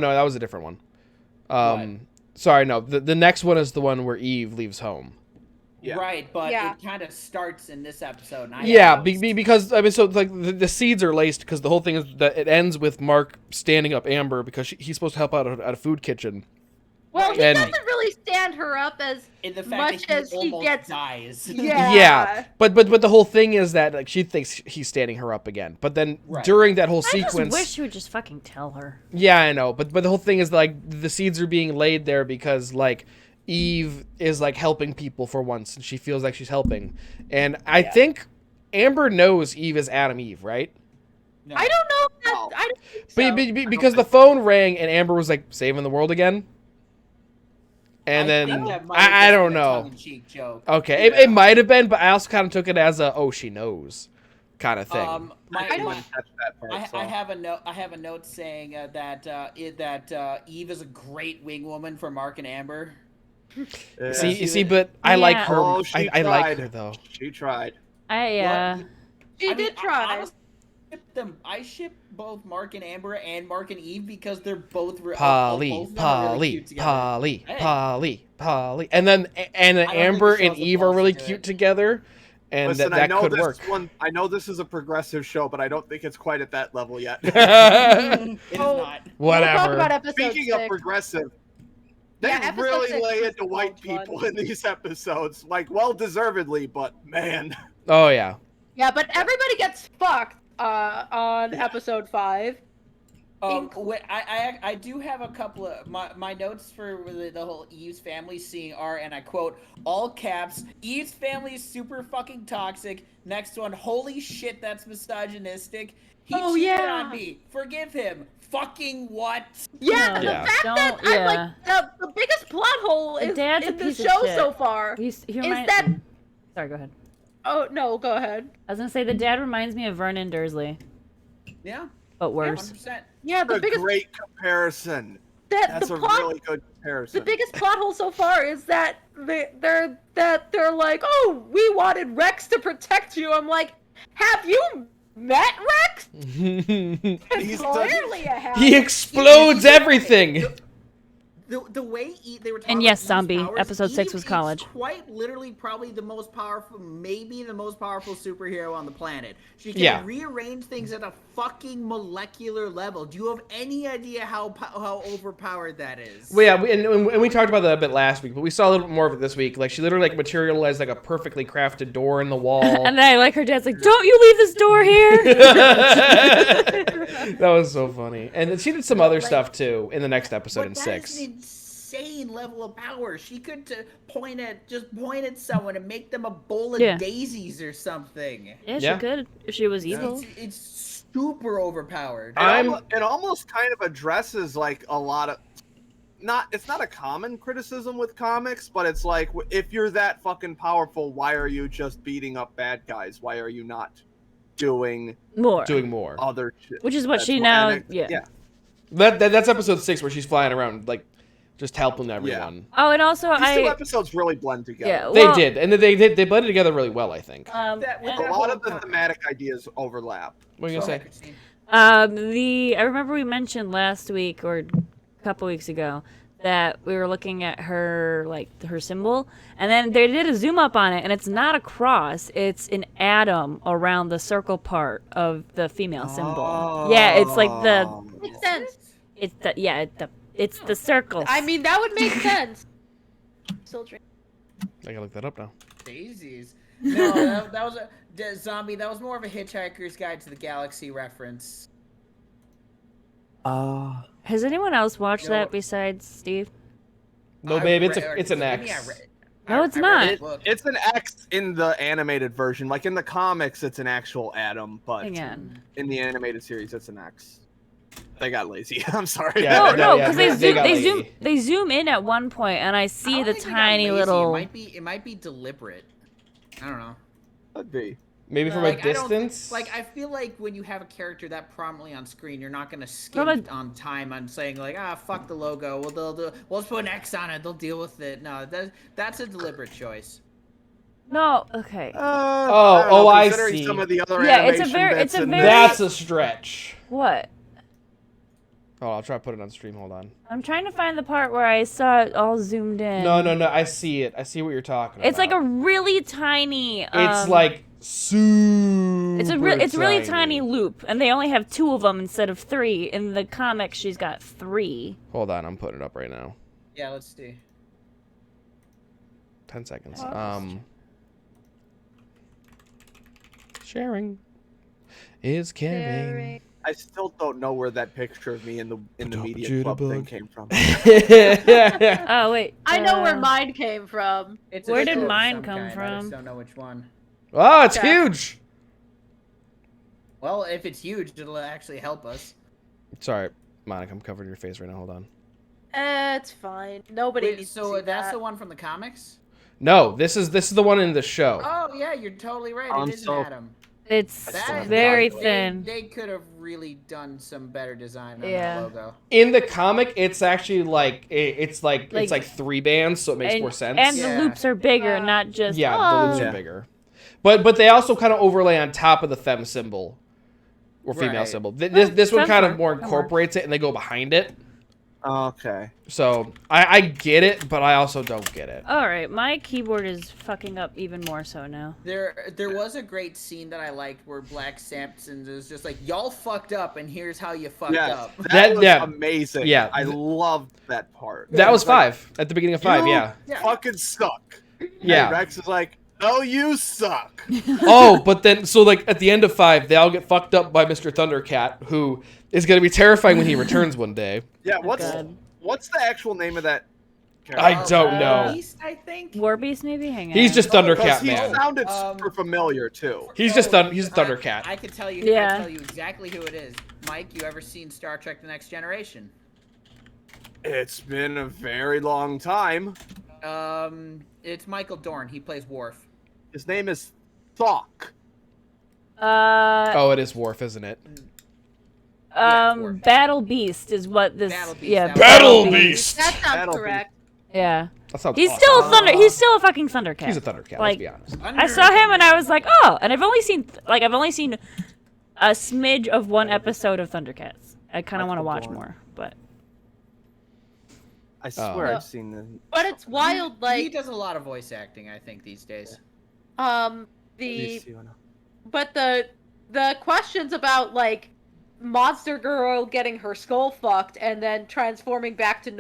that was a different one. Sorry, no. The next one is the one where Eve leaves home. Yeah. Right, but Yeah. it kind of starts in this episode. And Yeah, because I mean, so like the seeds are laced because the whole thing is that it ends with Mark standing up Amber because he's supposed to help out at a food kitchen. Well, he And- doesn't really stand her up as in the fact much that as he he almost gets. dies. Yeah. But the whole thing is that like she thinks he's standing her up again. But then Right. during that whole I just sequence, wish he would just fucking tell her. yeah, I know. But the whole thing is like the seeds are being laid there because like Eve is like helping people for once, and she feels like she's helping. And I think Amber knows Eve is Adam Eve, right? No. I don't know. If No. that, I don't think so. Because the phone rang and Amber was like saving the world again. And I think then that might have I just don't been a know. tongue-in-cheek joke. Okay, it might have been, but I also kind of took it as a oh she knows kind of thing. My, I didn't my, catch that part. so. I have a note. I have a note saying that Eve is a great wing woman for Mark and Amber. Yeah. You see, but I like Yeah. her. Oh, she I like tried. her though. She tried. She I did mean, try. I ship both Mark and Amber and Mark and Eve because they're both Polly, both of them are really Polly, cute together. Polly, Hey. Polly, Polly, and then think Amber the and show's a Eve are really false to cute it. together, and Listen, I that know could this work. one. I know this is a progressive show, but I don't think it's quite at that level yet. It is Oh. not. We'll talk Whatever. about episode Speaking 6. of progressive, they Yeah, episode really 6 lay was into the white most fun. people in these episodes, like well deservedly, but man. Oh yeah. Yeah, but everybody gets fucked on episode 5. I do have a couple of my notes for the whole Eve's family scene are, and I quote, all caps, Eve's family is super fucking toxic. Next one, holy shit, that's misogynistic. He Oh, cheated yeah. on me. Forgive him. Fucking what? Yeah, the Yeah. fact that I like the biggest plot hole The is dad's a in the piece of show shit. so far. He reminds that- Sorry, go ahead. Oh no, go ahead. I was gonna say the dad reminds me of Vernon Dursley, Yeah, but worse. 100%. Yeah, the A biggest great comparison. that That's the a plot really good comparison. the biggest plot hole so far is that they're like, oh, we wanted Rex to protect you. I'm like, have you met Rex? He's Clearly, I have. He explodes everything. The way they were talking And yes, about Eve's Zombie, powers, episode 6 Eve was is college. Quite literally, probably the most powerful, maybe the most powerful superhero on the planet. She can Yeah. rearrange things at a fucking molecular level. Do you have any idea how overpowered that is? Well, yeah, and we talked about that a bit last week, but we saw a little bit more of it this week. Like she literally like materialized like a perfectly crafted door in the wall. And then I like her dad's like, "Don't you leave this door here." That was so funny. And she did some other stuff too in the next episode in But that 6. is an insane level of power. She could point at someone and make them a bowl of Yeah. daisies or something. Yeah, she Yeah. could if she was evil. It's super overpowered. It almost kind of addresses like a lot of it's not a common criticism with comics, but it's like if you're that fucking powerful, why are you just beating up bad guys? Why are you not doing More. other shit? Which is what That's she why- now. and it- Yeah. That's episode 6 where she's flying around like just helping everyone. Oh, and also These two episodes really blend together. Yeah. They well, did, and they blended together really well, I think. With A lot of the thematic ideas overlap. What are you Go gonna ahead, say? Christine. I remember we mentioned last week or a couple weeks ago that we were looking at her her symbol, and then they did a zoom up on it, and it's not a cross; it's an atom around the circle part of the female symbol. Yeah, it's like the Makes sense. it's the circle. I mean, that would make sense. Still drink. I gotta look that up now. Daisies. No, that was a zombie. That was more of a Hitchhiker's Guide to the Galaxy reference. Has anyone else watched No. that besides Steve? No, I babe, read- it's an excuse me, X. No, it's I read not. that book. It's an X in the animated version. Like in the comics, it's an actual atom, but Hang on. in the animated series, it's an X. They got lazy. I'm sorry. Yeah, No, yeah, no, yeah, because they got they lazy. zoom in at one point, and I I see don't the think they got tiny lazy. little. It might be deliberate. I don't know. Could be. Maybe from Like, a I don't- distance. I feel like when you have a character that prominently on screen, you're not gonna From skimp a- on time on saying like, fuck the logo. We'll just put an X on it. They'll deal with it. No, that's a deliberate choice. No, okay. I considering see. some of the other Yeah, it's a animation very- bits it's a in very- That's a stretch. What? Oh, I'll try to put it on stream. Hold on. I'm trying to find the part where I saw it all zoomed in. No. I see it. I see what you're talking It's about. like a really tiny. It's like super. It's really tiny loop, and they only have 2 of them instead of 3. In the comics, she's got 3. Hold on, I'm putting it up right now. Yeah, let's see. 10 seconds. Oh. Sharing is caring. I still don't know where that picture of me in the Don't media jitterbug. club thing came from. Oh wait, I know where mine came from. It's Where a did photo of mine some come kind. I from? just don't know which one. Oh, it's Yeah. huge. Well, if it's huge, it'll actually help us. Sorry, Monica, I'm covering your face right now. Hold on. It's fine. Nobody Wait, needs to so see that's that. the one from the comics? No, this is the one in the show. Oh yeah, you're totally right. It is an So- atom. it's That- very they- thin. They could have really done some better design on Yeah. that logo. In the comic, it's actually like it's like Like- 3 bands, so it makes more sense. And Yeah. the loops are bigger, not just. yeah, oh. the loops Yeah. are bigger. But they also kind of overlay on top of the femme symbol or female Right. symbol. This one kind of Femme more work. incorporates it, and they go behind it. Okay. So I get it, but I also don't get it. All right, my keyboard is fucking up even more so now. There was a great scene that I liked where Black Samson was just like, "Y'all fucked up, and here's how you fucked Yeah, up." that was yeah. amazing. Yeah. I loved that part. That was It's like, 5 at the beginning of 5. "You Yeah, fucking suck. yeah. And Rex is like, "No, you suck." Oh, but then so like at the end of 5, they all get fucked up by Mr. Thundercat, who is going to be terrifying when he returns one day. Yeah. Oh, God. What's the actual name of that character? I don't know. Beast, I think. War Beast, maybe. Hang on. He's just Because Thundercat he man. sounded Um, super familiar too. He's just he's a Thundercat. I could tell you. Yeah. I can tell you exactly who it is. Mike, you ever seen Star Trek: The Next Generation? It's been a very long time. It's Michael Dorn. He plays Worf. His name is Thawk. Oh, it is Worf, isn't it? yeah, it's Worf. Battle Beast is what this. Battle Beast, Yeah, that was- Battle Beast. That sounds That'll be- correct. Yeah, That sounds he's awesome. still a thunder. He's still a fucking Thundercat. He's a Thundercat. Like- Let's be honest. I saw him and I was like, oh, and I've only seen a smidge of one episode of Thundercats. I kind of want to Michael watch Dorn. more, but I swear Oh. I've seen this. But it's wild, He like does a lot of voice acting, I think, these days. but the questions about like Monster Girl getting her skull fucked and then transforming back to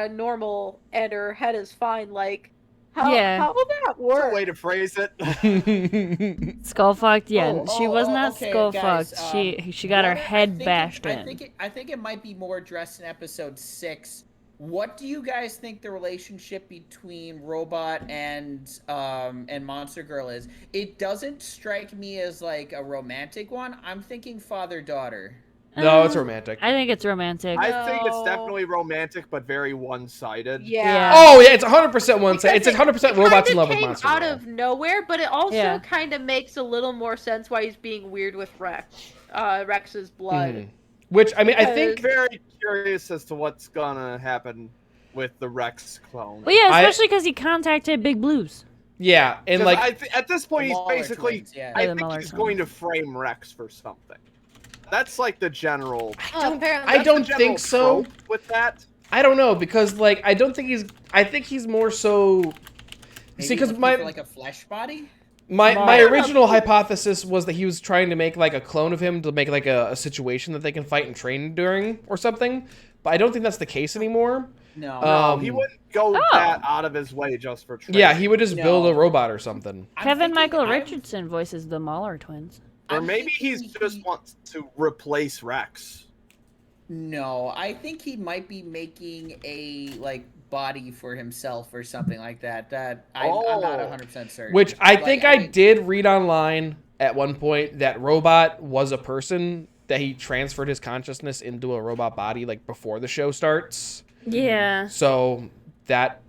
normal and her head is fine, like how will that That's a work? way to phrase it. skull fucked. Yeah, Oh, she was not okay, skull guys, fucked. She got her what I head think bashed I in. think it might be more addressed in episode 6. What do you guys think the relationship between Robot and Monster Girl is? It doesn't strike me as like a romantic one. I'm thinking father-daughter. No, it's romantic. I think it's romantic. I think it's No. definitely romantic, but very one-sided. Yeah. Oh yeah, it's 100% one side. It's 100% It robots in kinda love with came Monster out Girl. of nowhere, but it also Yeah. kind of makes a little more sense why he's being weird with Rex's blood. Mhm. Which I mean, I think Very curious as to what's gonna happen with the Rex clone. Well, yeah, I- especially because he contacted Big Blues. yeah, and 'Cause like at this point, The he's Muller basically. twins, yeah. I Yeah, the think Muller he's twins. going to frame Rex for something. That's like the general. Apparently, I that's don't the general think so. trope with that. I don't know because like I don't think he's. I think he's more so. Maybe See, because looking my for, like a flesh body. my Yeah. original hypothesis was that he was trying to make like a clone of him to make like a situation that they can fight and train during or something. But I don't think that's the case anymore. No. No, he wouldn't go Oh. that out of his way just for training. Yeah, he would just build No. a robot or something. I'm Kevin thinking- Michael I'm- Richardson voices the Muller twins. Or I'm maybe thinking he's just wants to replace Rex. No, I think he might be making a like body for himself or something like that. I'm not 100% certain. Which I But, think I did read online at one point that robot was a person that he transferred his consciousness into a robot body like before the show starts. Yeah. So that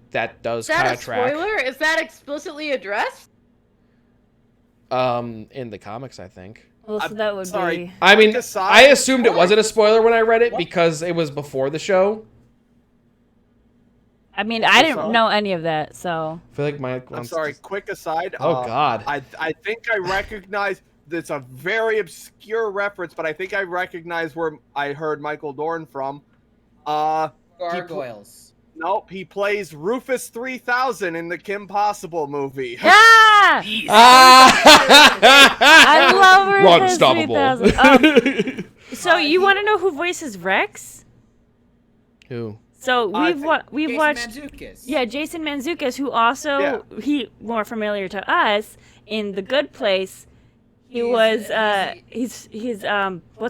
does Is kind that a of track. spoiler? Is that explicitly addressed? In the comics, I think. Well, so that would be. I mean, aside- I assumed it wasn't a spoiler when I read it because it was before the show. I mean, I didn't know any of that, so. I feel like Mike I'm wants sorry, to... quick aside. Oh, God. I think I recognize, it's a very obscure reference, but I think I recognize where I heard Michael Dorn from. Gargoyles. Nope, he plays Rufus 3000 in the Kim Possible movie. Ah! I love Rufus Unstoppable. 3000. So you want to know who voices Rex? Who? So we've Jason watched. Mantzoukas. Yeah, Jason Mantzoukas, who also he more familiar to us in The Good Place. He's what's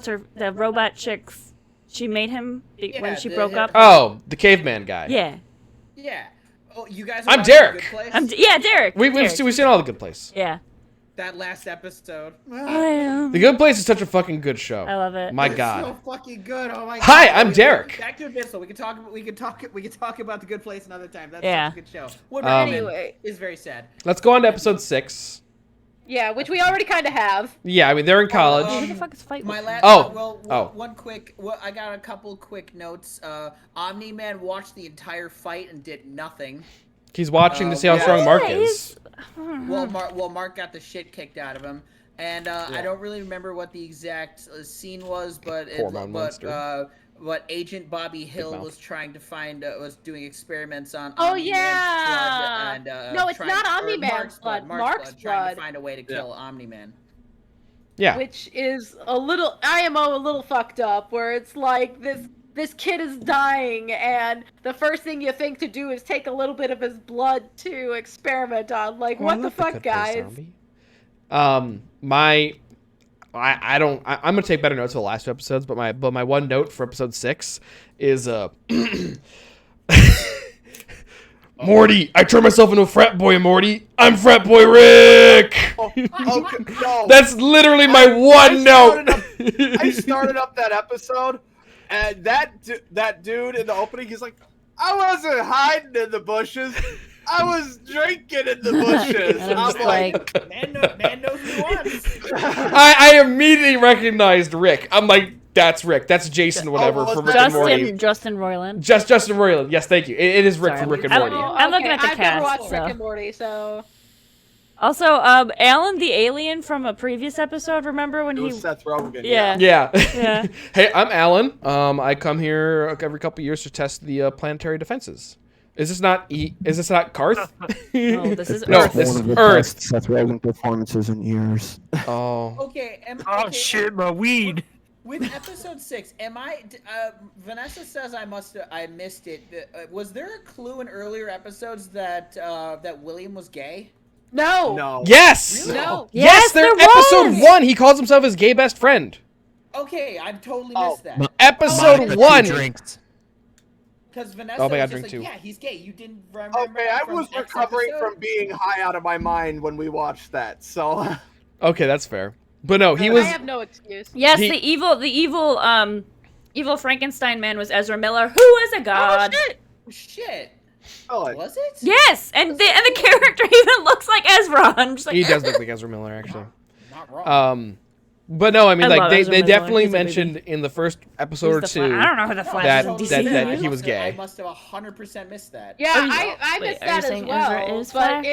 her, the robot chick's. She made him when she broke up. Oh, the caveman guy. Yeah. Yeah. Oh, you guys. I'm watching Derek. The Good Place? Derek. We've seen all the Good Place. Yeah. That last episode. The Good Place is such a fucking good show. I love it. My It's God. so fucking good. Oh my God. Hi, I'm Derek. Back to Abyssal. We can talk about The Good Place another time. That's Yeah. such a good show. What Anyway. is very sad. Let's go on to episode 6. Yeah, which we already kind of have. Yeah, I mean, they're in college. Who the fuck is fighting? My last. Oh. One quick. Well, I got a couple quick notes. Omni-Man watched the entire fight and did nothing. He's watching to see how strong Mark is. Well, Mark got the shit kicked out of him, and I don't really remember what the exact scene was, but but Agent Bobby Hill was trying to find was doing experiments on. Oh, Omni-Man's yeah! blood and, No, it's not Omni-Man's blood. Mark's trying blood. to find a way to kill Omni-Man. Yeah. Which is a little IMO a little fucked up, where it's like this kid is dying, and the first thing you think to do is take a little bit of his blood to experiment on. Like, what the fuck, guys? I'm gonna take better notes for the last 2 episodes, but my one note for episode 6 is Morty, I turned myself into a frat boy, Morty. I'm frat boy Rick. No. That's literally my one note. I started up that episode, and that dude in the opening, he's like, I wasn't hiding in the bushes. I was drinking in the bushes. And I'm like, Man knows what he wants. I immediately recognized Rick. I'm like, that's Rick. That's Jason, whatever, from Rick and Morty. Justin Roiland. Justin Roiland. Yes, thank you. It is Rick from Rick and Morty. I'm looking at the I've never cast. watched Rick and Morty, so. Also, Alan the alien from a previous episode. Remember when it he? was Seth Rogen. Yeah. Yeah. Hey, I'm Alan. I come here every couple years to test the planetary defenses. Is this not Karth? No, this is No, Earth. this One is of the Earth. best Seth Rogen performances in years. Oh. Okay. Oh shit, my weed. With episode 6, Vanessa says I missed it. Was there a clue in earlier episodes that William was gay? No. No. Yes. Really? No. Yes, there. there Episode was! 1, he calls himself his gay best friend. Okay, I've totally missed that. Episode Two 1. drinks. Because Vanessa Oh, my was God, just drink like, too. yeah, he's gay. You didn't remember Okay, I from was X recovering episode? from being high out of my mind when we watched that, so. Okay, that's fair. But no, he was. I have no excuse. Yes, He- the evil Frankenstein man was Ezra Miller, who was a god. Oh, shit. Shit. Oh, Was it? Yes, and the character even looks like Ezra. I'm just like, He does look like Ezra Miller, actually. Not wrong. But no, I mean, I like love they Ezra they Miller. definitely He's a baby. mentioned in the first episode Who's or the two. I don't know who the Flash that- is in that- DC. that he was gay. I must have 100% missed that. Yeah, Are you- I wait, missed are you that as saying well. Ezra is but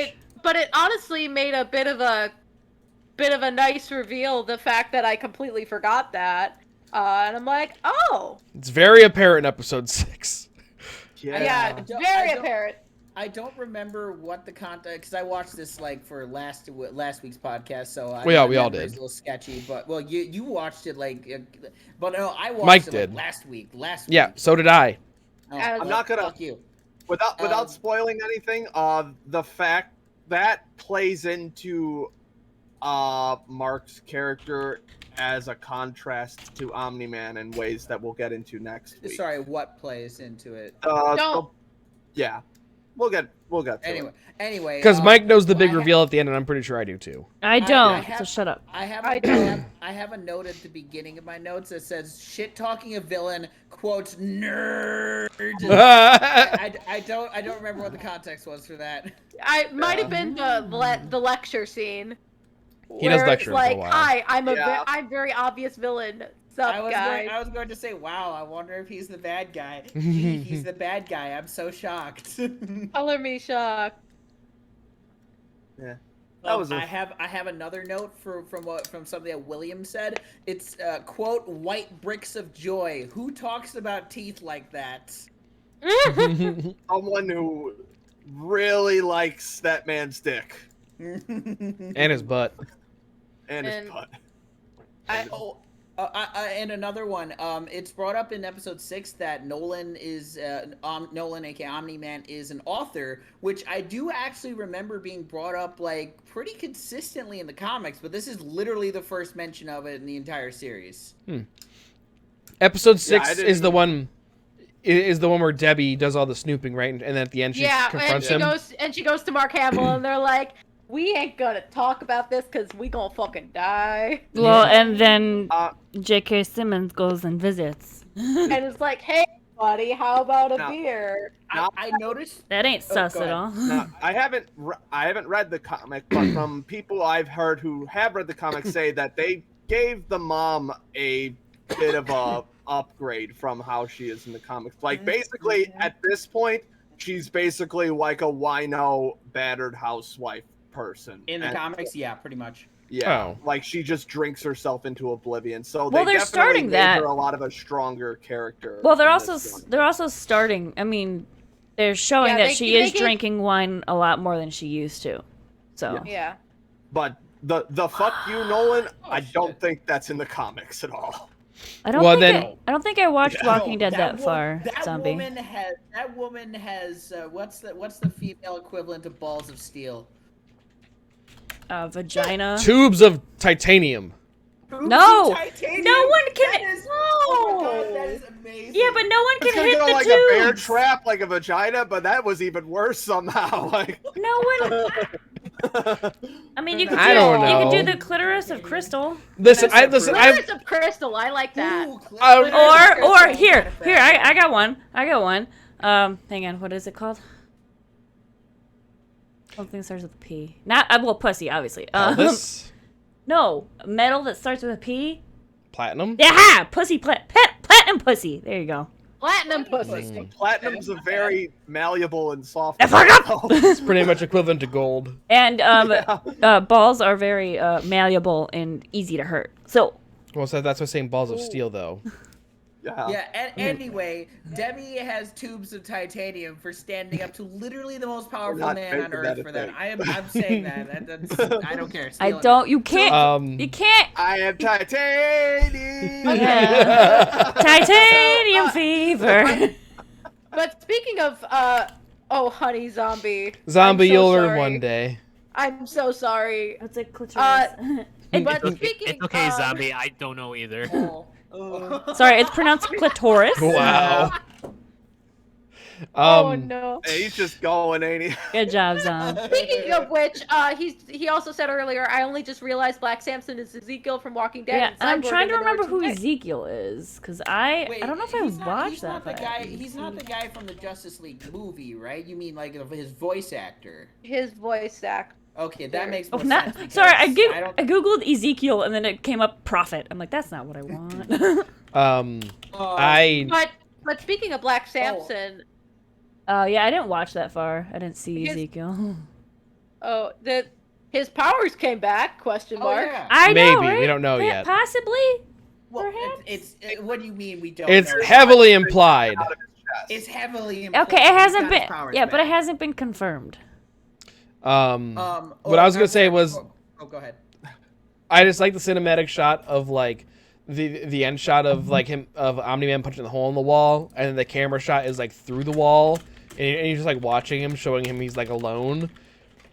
Flash? it honestly made a bit of a nice reveal. The fact that I completely forgot that, and I'm like, oh, It's very apparent in episode 6. yeah, I it's don't- very I don't- apparent. I don't remember what the content, because I watched this like for last week's podcast, so We all it's did. a little sketchy, but well, you watched it like, but no, I watched Mike it did. like, last week. Yeah, so did I. Oh, I'm well, not gonna- fuck you. Without spoiling anything, the fact that plays into Mark's character as a contrast to Omni-Man in ways that we'll get into next week. Sorry, what plays into it? Don't. Yeah, we'll get to it. Anyway. Because Mike knows the big I ha- reveal at the end, and I'm pretty sure I do too. I don't, have- so shut up. I have a note at the beginning of my notes that says shit talking a villain quotes nerd. I don't remember what the context was for that. I might have been the lecture scene. He does where lecture it's for a like, while. hi, Yeah. I'm very obvious villain. Sup, guys? I was going to say, wow, I wonder if he's the bad guy. Gee, he's the bad guy. I'm so shocked. Color me shocked. Yeah. That was I have another note from something that William said. It's quote white bricks of joy. Who talks about teeth like that? Someone who really likes that man's dick And his butt. and his butt. And another one. It's brought up in episode 6 that Nolan is Nolan, aka Omni-Man, is an author, which I do actually remember being brought up like pretty consistently in the comics. But this is literally the first mention of it in the entire series. Episode 6 I is the didn't- one. Is the one where Debbie does all the snooping, right? And then at the end, she Yeah, and confronts she him. goes to Mark Hamill, and they're like, "We ain't gonna talk about this because we gonna fucking die." Well, and then Uh, J.K. Simmons goes and visits. And it's like, "Hey, buddy, how about a No. beer?" I noticed. That ain't sus go at ahead. all. Now, I haven't read the comic, but from people I've heard who have read the comic say that they gave the mom a bit of a upgrade from how she is in the comics. Like basically at this point, she's basically like a wino battered housewife person. In the And- comics, yeah, pretty much. Yeah, Oh. like she just drinks herself into oblivion. So Well, they they're definitely starting made that. her a lot of a stronger character. Well, they're in also this one. they're also starting. I mean, they're showing Yeah, that they- she they is gave- drinking wine a lot more than she used to. So Yeah. But the fuck you, Nolan. I shit. don't think that's in the comics at all. I don't Well, think then- I don't think I watched Yeah. Walking Dead that far. That Zombie. woman has what's the female equivalent of balls of steel? Vagina. Tubes of titanium. No! Titanium? No one can- That is, oh my god, that is amazing. Yeah, but no one It's can gonna hit go the like a bear tubes. trap, like a vagina, but that was even worse somehow. Like, No one. I mean, you could I don't you could do know. the clitoris of crystal. Listen, I've Glitters of crystal. I like that. Ooh, Or here, I got one. Hang on, what is it called? Something that starts with a P. Not well, pussy, obviously. Elvis, No, metal that starts with a P. platinum. Yeah, pussy, platinum pussy. There you go. Platinum pussy. Mm. Platinum's a very malleable and soft. I forgot. It's pretty much equivalent to gold. And balls are very malleable and easy to hurt. So Well, so that's what's saying balls of steel, though. Yeah. Yeah, and anyway, Debbie has tubes of titanium for standing up to literally the most powerful not man on making that Earth a for that. thing. I'm saying that. That's, I don't care. I Stealing don't. You can't. You can't. I am titanium. Yeah. Titanium fever. But speaking of, oh, honey, zombie. Zombie, I'm so you'll learn sorry. one day. I'm so sorry. It's a clitoris. But speaking, It's okay, zombie. I don't know either. it. Oh. Sorry, it's pronounced clitoris. Wow. Oh no. Hey, he's just going, ain't he? Good job, Zom. Speaking of which, he also said earlier, I only just realized Black Samson is Ezekiel from Walking Dead. Yeah, and I'm Cyborg trying to in the remember who North Today. Ezekiel is, because I don't know if I he's not- watched he's that. not the but- guy. He's not the guy from the Justice League movie, right? You mean like his voice actor? His voice act. Okay, that makes Oh, more not, sense. because sorry, I don't- googled Ezekiel and then it came up prophet. I'm like, that's not what I want. But speaking of Black Samson, Yeah, I didn't watch that far. I didn't see His- Ezekiel. his powers came back? Question Oh, mark. yeah. I know, Maybe, we right? don't know Yeah, yet. Possibly. Well, Perhaps? what do you mean we don't? It's know? heavily implied. It's heavily implied. Okay, it hasn't He's got his been. powers Yeah, but it back. hasn't been confirmed. What I was gonna say was, Oh, go ahead. I just like the cinematic shot of like the end shot of like him of Omni-Man punching the hole in the wall, and then the camera shot is like through the wall, and you're just like watching him, showing him he's like alone.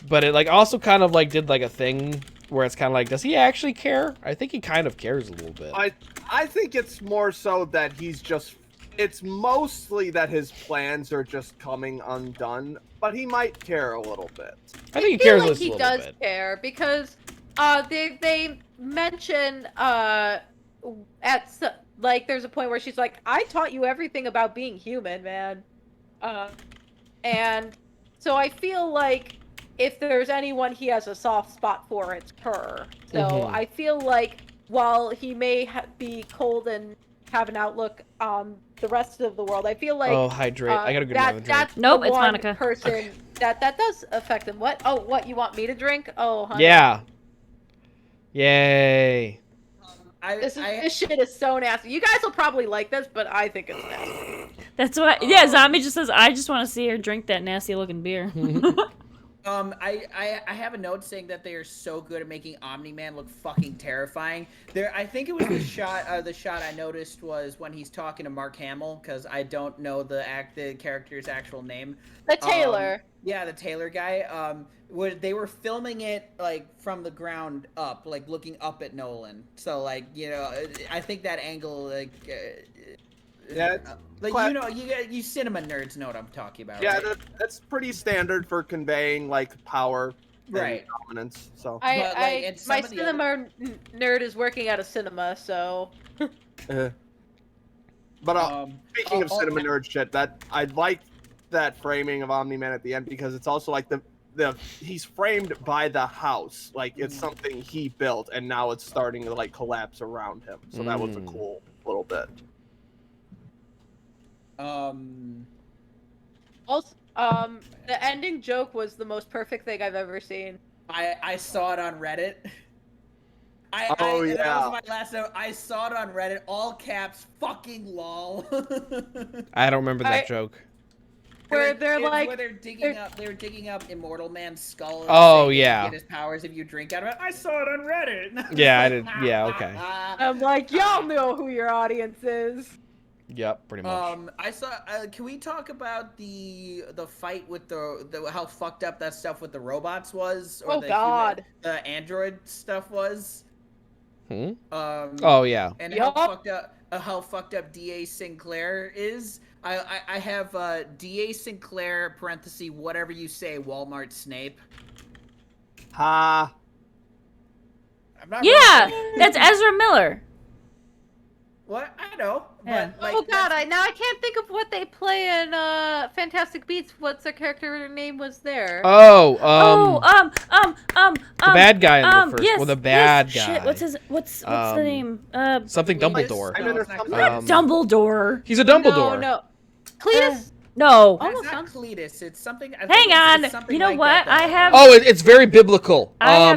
But it like also kind of like did like a thing where it's kind of like, does he actually care? I think he kind of cares a little bit. I think it's more so that he's just it's mostly that his plans are just coming undone, but he might care a little bit. I think he feel cares like just a he little does bit. care because they mention like there's a point where she's like, I taught you everything about being human, man. And so I feel like if there's anyone he has a soft spot for, it's her. So Mhm. I feel like while he may be cold and have an outlook on the rest of the world, I feel like Oh, hydrate. I gotta go get another drink. that's Nope, the it's one Monica. person that does affect him. What? Oh, what, you want me to drink? Oh, honey. Yeah. Yay. This shit is so nasty. You guys will probably like this, but I think it's nasty. That's what. Yeah, Zombie just says, I just want to see her drink that nasty looking beer. I have a note saying that they are so good at making Omni-Man look fucking terrifying. I think it was the shot. The shot I noticed was when he's talking to Mark Hamill, because I don't know the character's actual name. The Taylor. Yeah, the Taylor guy. They were filming it like from the ground up, like looking up at Nolan. So like, you know, I think that angle like. Yeah, like you cinema nerds know what I'm talking about. Yeah, right? that's pretty standard for conveying like power Right. and dominance. So My cinema nerd is working at a cinema, so. But speaking of cinema nerd shit, that I like that framing of Omni-Man at the end because it's also like the he's framed by the house, like it's something he built, and now it's starting to like collapse around him. So that was a cool little bit. Also, the ending joke was the most perfect thing I've ever seen. I saw it on Reddit. Yeah. That was my last note. I saw it on Reddit, all caps, fucking lol. I don't remember that joke. Where they're like, where they were digging up Immortal Man's skull. And Oh, saying yeah. you get his powers if you drink out of it. I saw it on Reddit. Yeah, I did. Yeah, okay. I'm like, y'all know who your audience is. Yep, pretty much. I saw. Can we talk about the fight with the how fucked up that stuff with the robots was? Or the android stuff was. Oh yeah. And how fucked up DA Sinclair is. I have DA Sinclair parenthesis whatever you say Walmart Snape. Ha. I'm not That's Ezra Miller. What? I know. Yeah. But, like, Oh god, I can't think of what they play in Fantastic Beasts. What's the character name was there? Oh, The the bad guy in the first. Yes, well, the bad guy. Shit, what's the name? Something Dumbledore. Not Dumbledore. He's a Dumbledore. No. Cletus? No. It's not Cletus. It's something. Hang on. You know what? I have. Oh, it's very biblical. I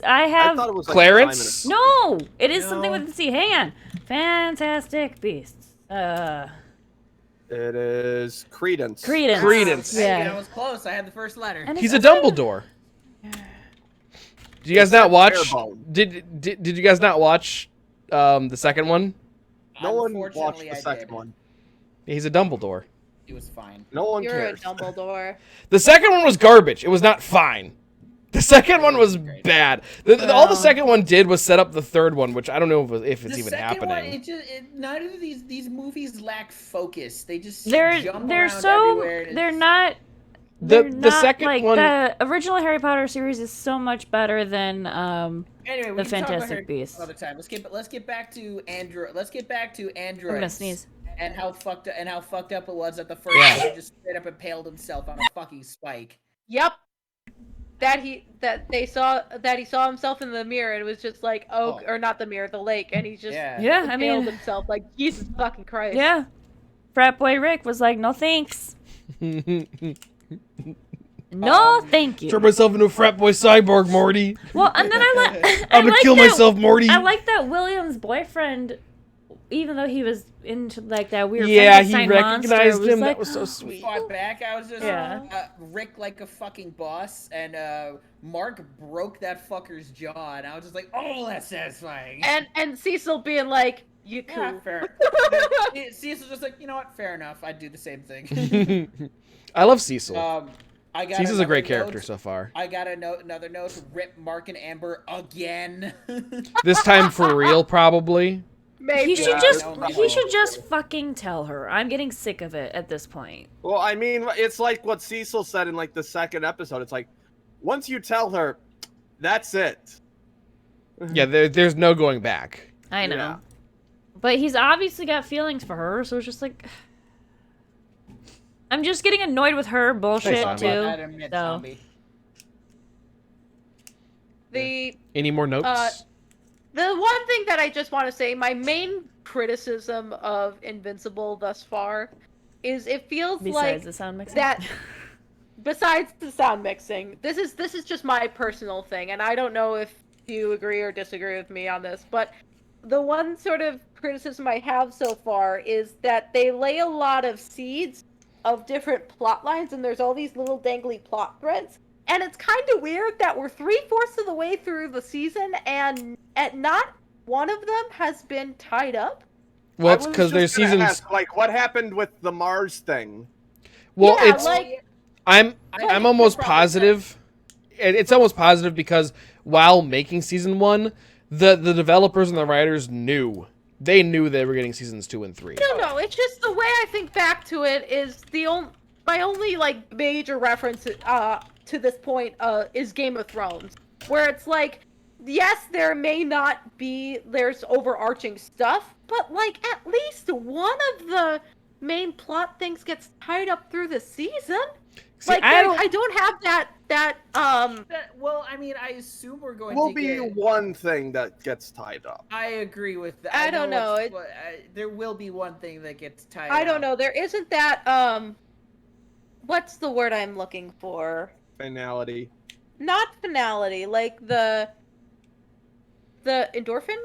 I have. thought it was like Clarence? No, it is something with the C. Hang on. Fantastic Beasts. It is Credence. Credence. Yeah. I was close. I had the first letter. And He's a it's Dumbledore. Did you guys not watch? Airbone. Did you guys not watch the second one? No one watched Unfortunately, the I second did. one. He's a Dumbledore. It was fine. No one You're cares. a Dumbledore. The second one was garbage. It was not fine. The second one was bad. All the second one did was set up the third one, which I don't know if it's even happening. None of these movies lack focus. They just They're jump around so everywhere and they're it's- not. The They're not, second like, one. The original Harry Potter series is so much better than Anyway, we the can talk about Fantastic Harry Beasts. another time. Let's get back to Android. Let's get back to I'm gonna Androids sneeze. and how fucked up it was that the first Yeah. guy just straight up impaled himself on a fucking spike. Yep. He saw himself in the mirror and it was just like, or not the mirror, the lake, and he just Yeah, I impaled mean, himself like Jesus fucking Christ. yeah. Frat boy Rick was like, no thanks. No, thank you. Turn myself into a frat boy cyborg, Morty. Well, and then I'm gonna kill myself, Morty. I like that William's boyfriend, even though he was into like that weird Yeah, he Frankenstein recognized monster, him. was That like, was so sweet. Fought back. I was just Yeah. Rick like a fucking boss, and Mark broke that fucker's jaw, and I was just like, oh, that's satisfying. And Cecil being like, you cool. Yeah, fair. Cecil's just like, you know what? Fair enough. I'd do the same thing. I love Cecil. Cecil's a great character so far. I got another note. Rip Mark and Amber again. This time for real, probably. Maybe. He should Yeah, just it's he should just fucking tell her. I'm getting sick of it at this point. Well, I mean, it's like what Cecil said in like the second episode. It's like, once you tell her, that's it. Yeah, there's no going back. I know. Yeah. But he's obviously got feelings for her, so it's just like I'm just getting annoyed with her bullshit Zombie. too. I'd admit, So zombie. Any more notes? The one thing that I just want to say, my main criticism of Invincible thus far is it feels besides like the sound mixing. that besides the sound mixing, this is just my personal thing, and I don't know if you agree or disagree with me on this, but the one sort of criticism I have so far is that they lay a lot of seeds of different plot lines, and there's all these little dangly plot threads. And it's kind of weird that we're 3/4 of the way through the season, and not one of them has been tied up. Well, I it's was because there's just gonna seasons. ask, like, what happened with the Mars thing? Well, Yeah, it's like I'm I almost think positive. It's almost positive because while making season 1, the developers and the writers knew they were getting seasons 2 and 3. no, it's just the way I think back to it is my only like major reference to this point is Game of Thrones, where it's like, yes, there may not be there's overarching stuff, but like at least one of the main plot things gets tied up through the season. See, Like I don't have that Well, I mean, I assume we're going Will to be get... one thing that gets tied up. I agree with that. I don't know. There will be one thing that gets tied I don't up. know. There isn't that what's the word I'm looking for? Finality. Not finality, like the endorphin,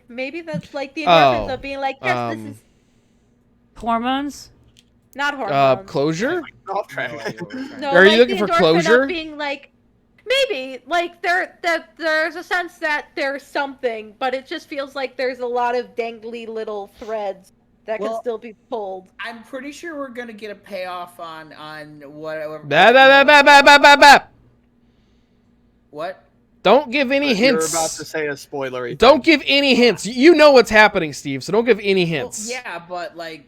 maybe that's like the endorphins of being like, yes, this is hormones. not hormones. Closure? Oh, No idea what we're trying No, Are you like looking the for endorphin closure? Of being like, maybe like there's a sense that there's something, but it just feels like there's a lot of dangly little threads that can Well, still be pulled. I'm pretty sure we're gonna get a payoff on whatever. What? Don't give any hints. You're about to say a spoilery. Don't give any hints. You know what's happening, Steve, so don't give any hints. Well, yeah, but like,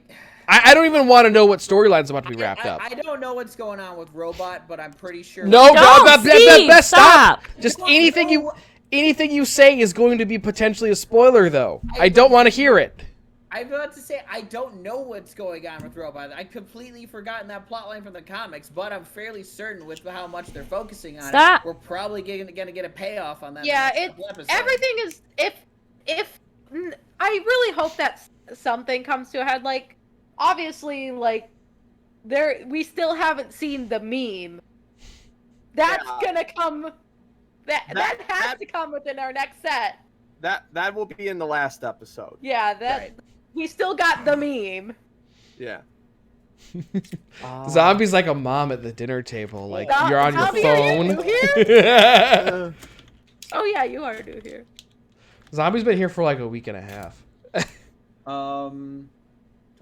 I don't even want to know what storyline's about to be wrapped up. I don't know what's going on with Robot, but I'm pretty sure. No, Don't, Steve, stop. Just No, anything you say is going to be potentially a spoiler, though. I don't want to hear it. I'm about to say I don't know what's going on with Robot. I completely forgotten that plotline from the comics, but I'm fairly certain with how much they're focusing on Stop. it, we're probably gonna get a payoff on that. Yeah, in the next episode. everything is if I really hope that something comes to a head. Like obviously, like we still haven't seen the meme. That's gonna come. That has to come within our next set. That will be in the last episode. Yeah, Right. We still got the meme. Yeah. Zombie's like a mom at the dinner table. Like, you're on your Zombie, are phone. you new here? Oh yeah, you are new here. Zombie's been here for like a week and a half. do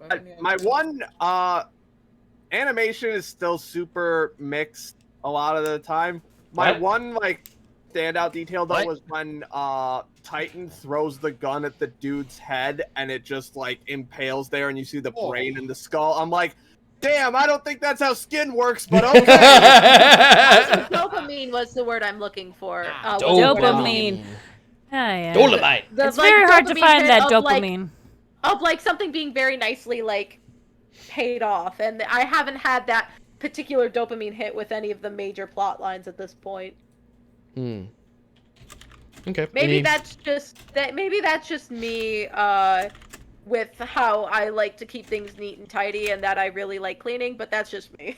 I have any My ideas? one animation is still super mixed a lot of the time. My What? one like standout detail though What? was when Titan throws the gun at the dude's head and it just like impales there and you see the brain and the skull. I'm like, damn, I don't think that's how skin works, but okay. Dopamine was the word I'm looking for. Dopamine. Yeah. Dolomite. It's like, very hard to dopamine find hit that of, like- dopamine. Of like something being very nicely like paid off, and I haven't had that particular dopamine hit with any of the major plot lines at this point. Okay. Maybe that's just me with how I like to keep things neat and tidy, and that I really like cleaning, but that's just me.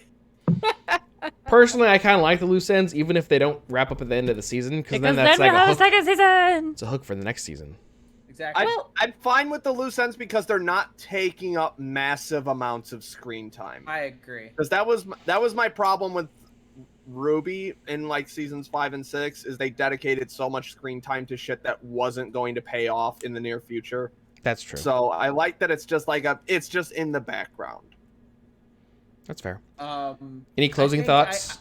Personally, I kind of like the loose ends, even if they don't wrap up at the end of the season, because then that's we like have a a hook. second season. It's a hook for the next season. Exactly. I'm fine with the loose ends because they're not taking up massive amounts of screen time. I agree. Because that was my problem with Ruby in like seasons 5 and 6 is they dedicated so much screen time to shit that wasn't going to pay off in the near future. That's true. So I like that it's just like it's just in the background. That's fair. I Any closing think thoughts?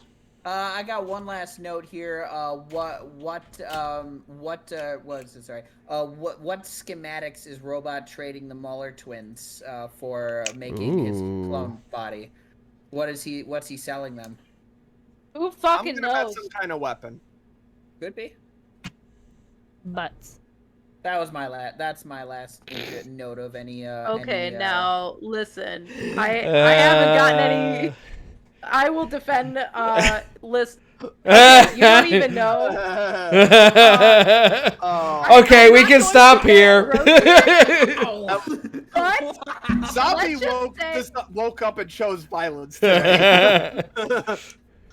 I got one last note here. What schematics is Robot trading the Muller twins for making his clone body? What's he selling them? Who I'm fucking gonna bet knows? some kind of weapon. Could be. Butts. That was that's my last note of any. Okay, any, now listen. I haven't gotten any. I will defend list. Okay, you don't even know. Okay, we can stop here. But Zombie let's just woke up and chose violence today.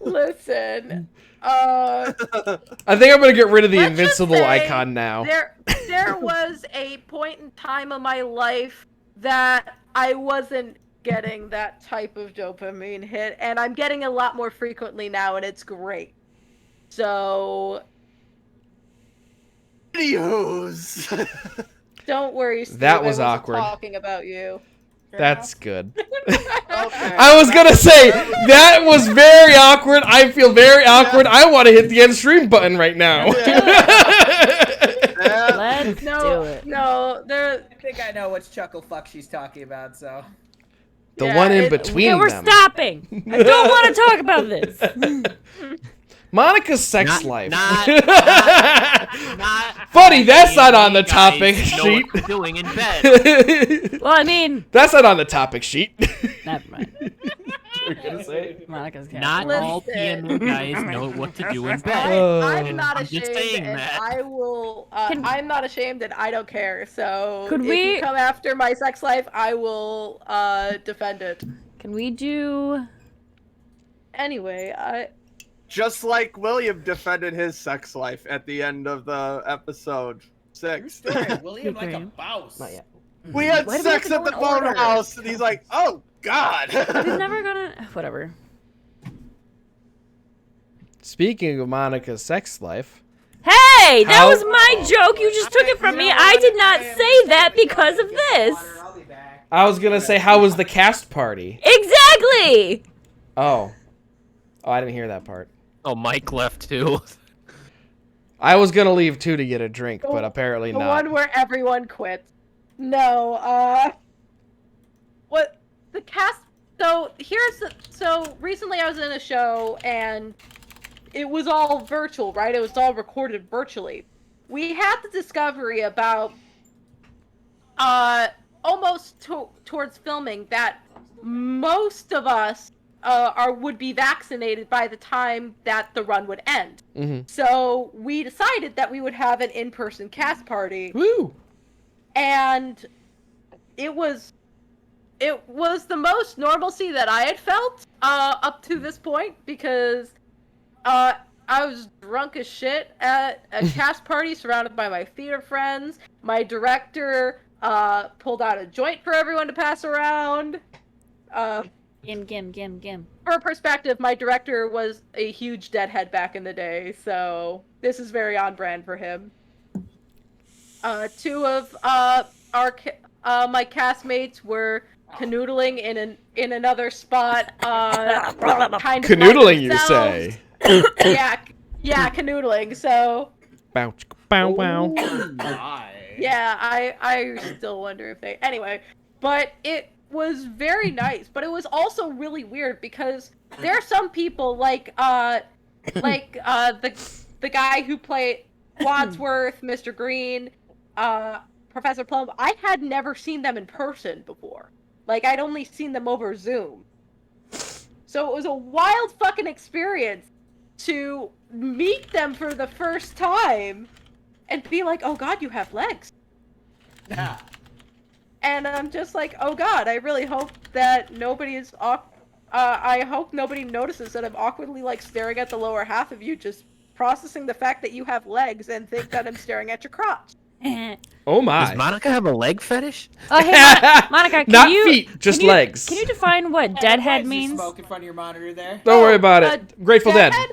listen. I think I'm gonna get rid of the Let's just invincible say icon now. There was a point in time of my life that I wasn't getting that type of dopamine hit, and I'm getting a lot more frequently now, and it's great. So, Anywho's. don't worry, Steve. That was I wasn't awkward. talking about you. That's good. Okay. I was gonna say that was very awkward. I feel very awkward. I want to hit the end stream button right now. Let's do it. No, I think I know which chuckle fuck she's talking about. So. The one in between Okay, we're them. stopping. I don't want to talk about this. Monica's sex life. Not Funny, that's not on the guys topic know sheet. what they're doing in bed. Well, I mean, That's not on the topic sheet. never mind. You're gonna say? Monica's cat. Not all Listen. PMO guys know what to do in bed. I'm not I'm just ashamed, saying and that. I will. I'm not ashamed, and I don't care. So, Could if we- you come after my sex life, I will defend it. Can we do? Anyway, Just like William defended his sex life at the end of the episode 6. William like a Graham. bouse. Not yet. We had Why do we have sex to at go the in order? boathouse, and he's like, "Oh God." He's never gonna. Whatever. Speaking of Monica's sex life, Hey, that How- was my joke. You just took it from me. I did not say that because of this. I'll be back. I was gonna say, how was the cast party? Exactly. Oh, I didn't hear that part. Oh, Mike left too. I was gonna leave too to get a drink, but apparently the not. one where everyone quits. No, what the cast? So so recently I was in a show and it was all virtual, right? It was all recorded virtually. We had the discovery about almost towards filming that most of us would be vaccinated by the time that the run would end. Mm-hmm. So we decided that we would have an in-person cast party, Woo! and it was the most normalcy that I had felt up to this point, because I was drunk as shit at a cast party surrounded by my theater friends. My director pulled out a joint for everyone to pass around. Gim. For perspective, my director was a huge deadhead back in the day, so this is very on brand for him. Two of my castmates were canoodling in another spot, kind of by Canoodling, you themselves. say? Yeah, canoodling. So Bow, bow, wow. My. yeah, I still wonder if they. Anyway, but it was very nice, but it was also really weird because there are some people like the guy who played Wadsworth, Mr. Green, Professor Plum. I had never seen them in person before. Like, I'd only seen them over Zoom. So it was a wild fucking experience to meet them for the first time and be like, oh god, you have legs. Yeah. And I'm just like, oh god, I really hope that I hope nobody notices that I'm awkwardly, like, staring at the lower half of you, just processing the fact that you have legs and think that I'm staring at your crotch. Oh my. Does Monica have a leg fetish? Oh, hey, Monica, can Not you, feet, just can you- legs. Can you define what Why deadhead is there means? smoke in front of your monitor there? Don't worry about it. Grateful Dead. Deadhead?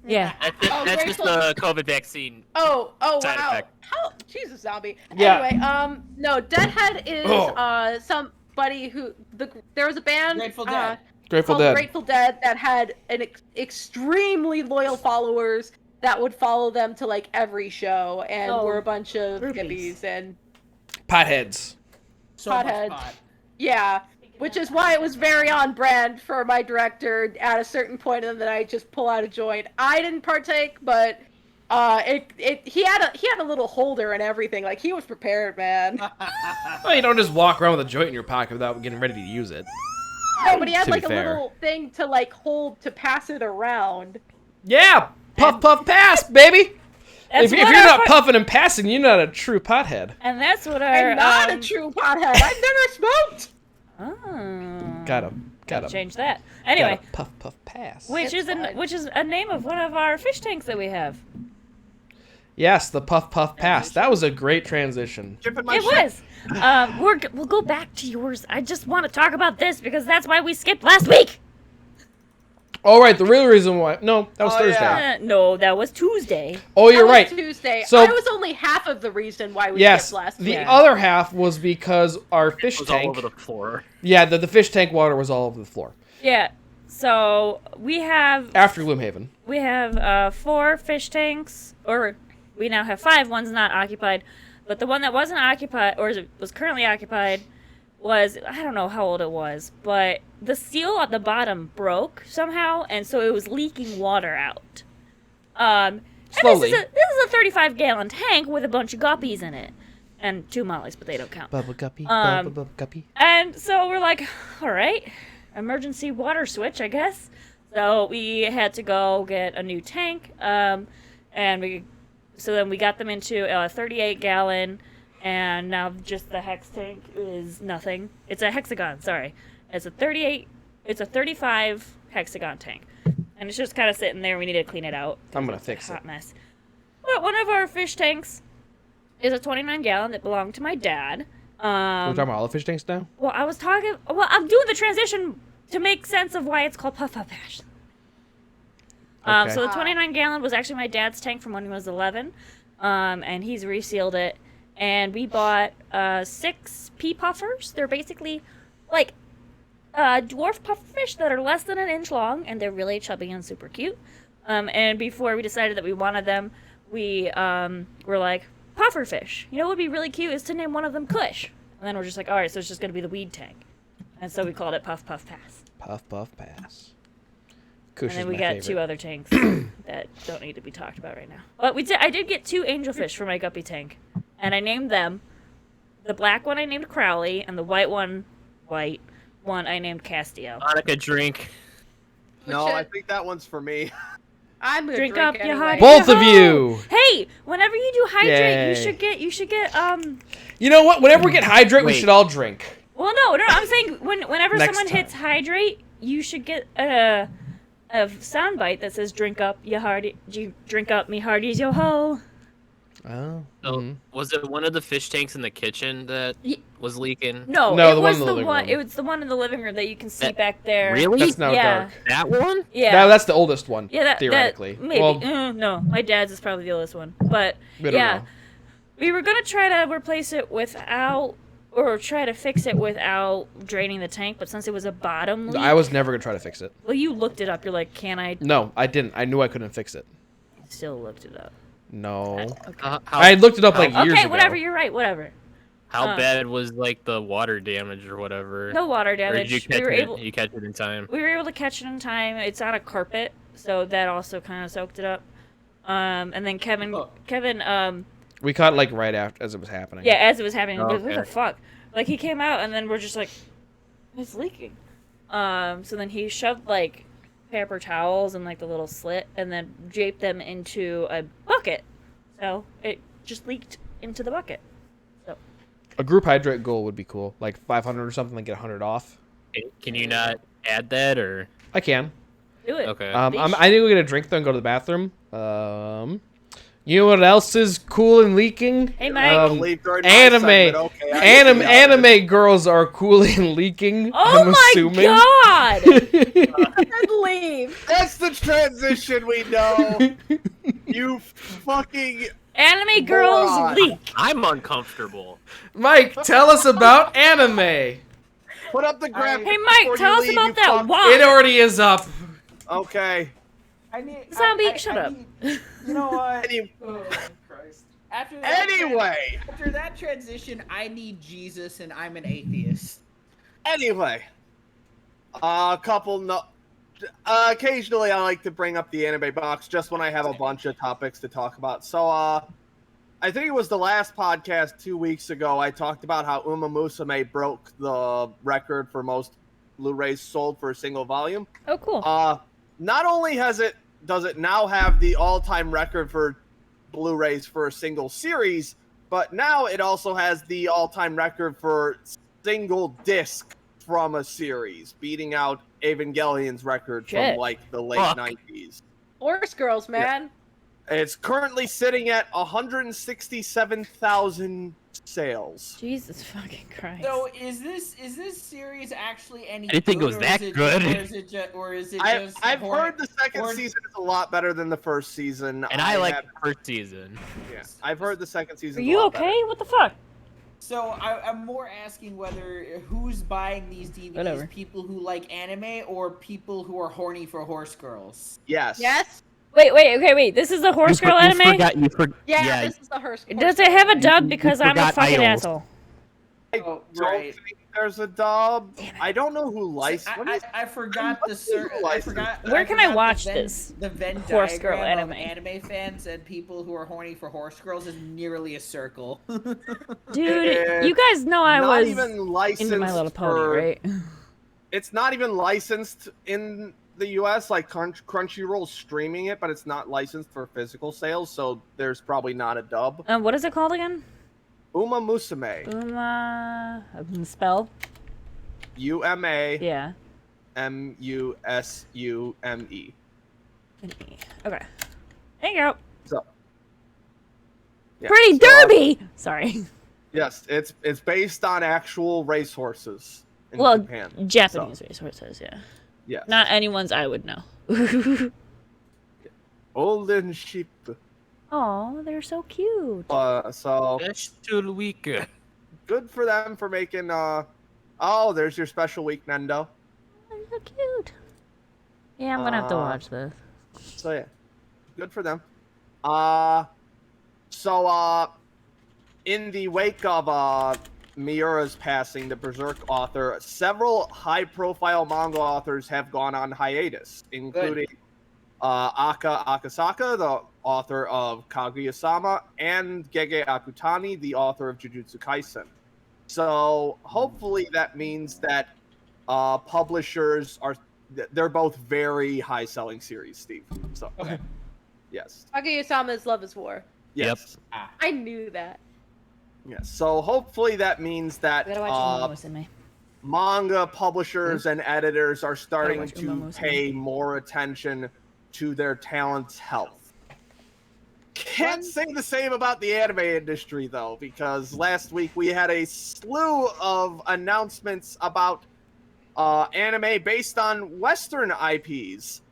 Yeah. That's just the COVID vaccine. Oh, Side wow. effect. How? Jesus, zombie. Yeah. Anyway, no, Deadhead is Oh. somebody who there was a band. Grateful Dead. Grateful called Dead. Grateful Dead that had an extremely loyal followers that would follow them to like every show, and Oh, were a bunch of groupies. hippies and Potheads. So much Potheads. pot. yeah, which is why it was very on brand for my director at a certain point in the night. Just pull out a joint. I didn't partake, but he had a little holder and everything. Like he was prepared, man. Well, you don't just walk around with a joint in your pocket without getting ready to use it. No, but he had To be like a fair. little thing to like hold to pass it around. Yeah, puff, puff, pass, baby. That's If what you're our not fu- puffing and passing, you're not a true pothead. And that's what our I'm not a true pothead. I've never smoked. Oh. Got him. Got him. Change that. Anyway, Gotta puff, puff, pass. which It's fine. which is a name of one of our fish tanks that we have. Yes, the puff, puff, pass. That was a great transition. Chipping my It shit. was. We'll go back to yours. I just want to talk about this because that's why we skipped last week. All right, the real reason why. No, that was Oh, Thursday. yeah. No, that was Tuesday. Oh, you're That was right. Tuesday. So- I was only half of the reason why we Yes, skipped last the week. other half was because our fish It was all tank. over the floor. Yeah, the fish tank water was all over the floor Yeah. So we have after Gloomhaven. 4 fish tanks, or we now have 5. One's not occupied, but the one that wasn't occupied, or was currently occupied, was, I don't know how old it was, but the seal at the bottom broke somehow, and so it was leaking water out. And Slowly. This is a 35-gallon tank with a bunch of guppies in it, and 2 mollies, but they don't count. Bubble guppy, Um, guppy. And so we're like, all right, emergency water switch, I guess. So we had to go get a new tank, and then we got them into a 38-gallon, and now just the hex tank is nothing. It's a hexagon, sorry. It's a 35 hexagon tank, and it's just kind of sitting there. We need to clean it out. I'm gonna It's a fix it. hot mess. But one of our fish tanks is a 29-gallon that belonged to my dad. We're talking about all the fish tanks now. Well, I'm doing the transition to make sense of why it's called Puff Puff Pass. Okay. So the 29-gallon was actually my dad's tank from when he was 11, and he's resealed it. And we bought 6 pea puffers. They're basically like dwarf pufferfish that are less than an inch long, and they're really chubby and super cute. And before we decided that we wanted them, we were like, pufferfish. You know what would be really cute is to name one of them Kush. And then we're just like, all right, so it's just going to be the weed tank. And so we called it Puff Puff Pass. Puff, puff, pass. Kush And then is we my got favorite. 2 other tanks that don't need to be talked about right now. But I did get 2 angelfish for my guppy tank. And I named them. The black one I named Crowley, and the white one I named Castiel. Monica, drink. No, Shit. I think that one's for me. I'm gonna Drink drink up your anyway. heart. Both of Yo-ho! you. Hey, whenever you do hydrate, Yay. you should get You know what? Whenever we get hydrate, we Wait. should all drink. Well, no, I'm saying whenever Next someone hits time. hydrate, you should get a soundbite that says "Drink up, your hearty, drink up, me hearties, yo ho." Oh. So, mhm. was it one of the fish tanks in the kitchen that was leaking? No, No, it the one was in the the living one. room. It was the one in the living room that you can see That- back there. Really? That's now Yeah. dark. That one? Yeah. No, that's the oldest one. Yeah, theoretically. That, maybe. Well, No, my dad's is probably the oldest one. But we don't yeah, know. we were gonna try to replace it without, or try to fix it without draining the tank. But since it was a bottom leak, I was never gonna try to fix it. well, you looked it up. You're like, can I? No, I didn't. I knew I couldn't fix it. Still looked it up. No. Okay. I looked it up like years Okay, ago. whatever. You're right. Whatever. How bad was like the water damage or whatever? No water Or damage. did you catch We were it? able. You catch it in time. We were able to catch it in time. It's on a carpet, so that also kind of soaked it up. And then Kevin, We caught it like right after as it was happening. yeah, as it was happening, what the Okay. fuck? Like he came out, and then we're just like, it's leaking. So then he shoved like paper towels and like the little slit, and then draped them into a bucket. So it just leaked into the bucket. A group hydrate goal would be cool. Like 500 or something, like get 100 off. Can you not add that or? I can. Do it. Okay. I think we're gonna drink though and go to the bathroom. You know what else is cool and leaking? Hey, Mike. Leaked right in my anime. segment. Okay, I can see how it is. Anime girls are cool and leaking. Oh I'm my assuming. god! And leave. That's the transition we know. You fucking. Anime girls Moron. leak. I'm uncomfortable. Mike, tell us about anime. Put up the graphic. Hey, Mike, before tell you us leave, about you that fuck. walk. It already is up. Okay. I need Zombie, shut up. You know what? Oh, Christ. Anyway. After that transition, I need Jesus, and I'm an atheist. Anyway. Occasionally I like to bring up the anime box just when I have a bunch of topics to talk about. So, I think it was the last podcast 2 weeks ago. I talked about how Uma Musume broke the record for most Blu-rays sold for a single volume. Oh, cool. Not only does it now have the all-time record for Blu-rays for a single series, but now it also has the all-time record for single disc from a series, beating out Evangelion's record Shit. from like the late Fuck. 90s. Horse girls, man. It's currently sitting at 167,000 sales. Jesus fucking Christ. So is this series actually any? I didn't think it good, was or that is it good. Or is it I've just? heard the second or- season is a lot better than the first season. And I like have- the first season. yeah, I've heard the second season. Are you okay? What the fuck? So I'm more asking whether who's buying these DVDs? Whatever. People who like anime or people who are horny for horse girls? Yes. Yes? Wait. This is the horse girl anime? Yeah, this is the horse. Does it have a dub? Because I'm a forgot fucking Idols. asshole. I Oh, don't right. think there's a dub. I don't know who licensed. I forgot the license? Where can I forgot watch the this The Venn horse girl diagram of anime? anime fans and people who are horny for horse girls is nearly a circle. Dude, you guys know I not was even licensed into My Little Pony, for- right? It's not even licensed in the U.S. Like Crunchyroll's streaming it, but it's not licensed for physical sales, so there's probably not a dub. What is it called again? Uma Musume. Spell? UMA Yeah. MUSUME. Okay. There you go. So. Yeah, Pretty so, Derby! Sorry. Yes, it's based on actual racehorses in Well, Japan. Japanese racehorses, yeah. Yes. Not anyone's I would know. Golden sheep. Oh, they're so cute. So That's too weak. good for them for making. Oh, there's your special week, Nendo. They're so cute. Yeah, I'm gonna have to Uh, watch this. So yeah, good for them. In the wake of Miura's passing, the Berserk author, several high-profile manga authors have gone on hiatus, including Aka Akasaka, the author of Kaguya-sama, and Gege Akutami, the author of Jujutsu Kaisen. So hopefully that means that publishers they're both very high-selling series, Steve. So Okay. yes. Kaguya-sama's Love is War. Yes. I knew that. Yes. So hopefully that means that I gotta watch Uma Musume. manga publishers and editors are starting watch to Uma Musume. pay more attention to their talent's health. Can't say the same about the anime industry though, because last week we had a slew of announcements about anime based on Western IPs,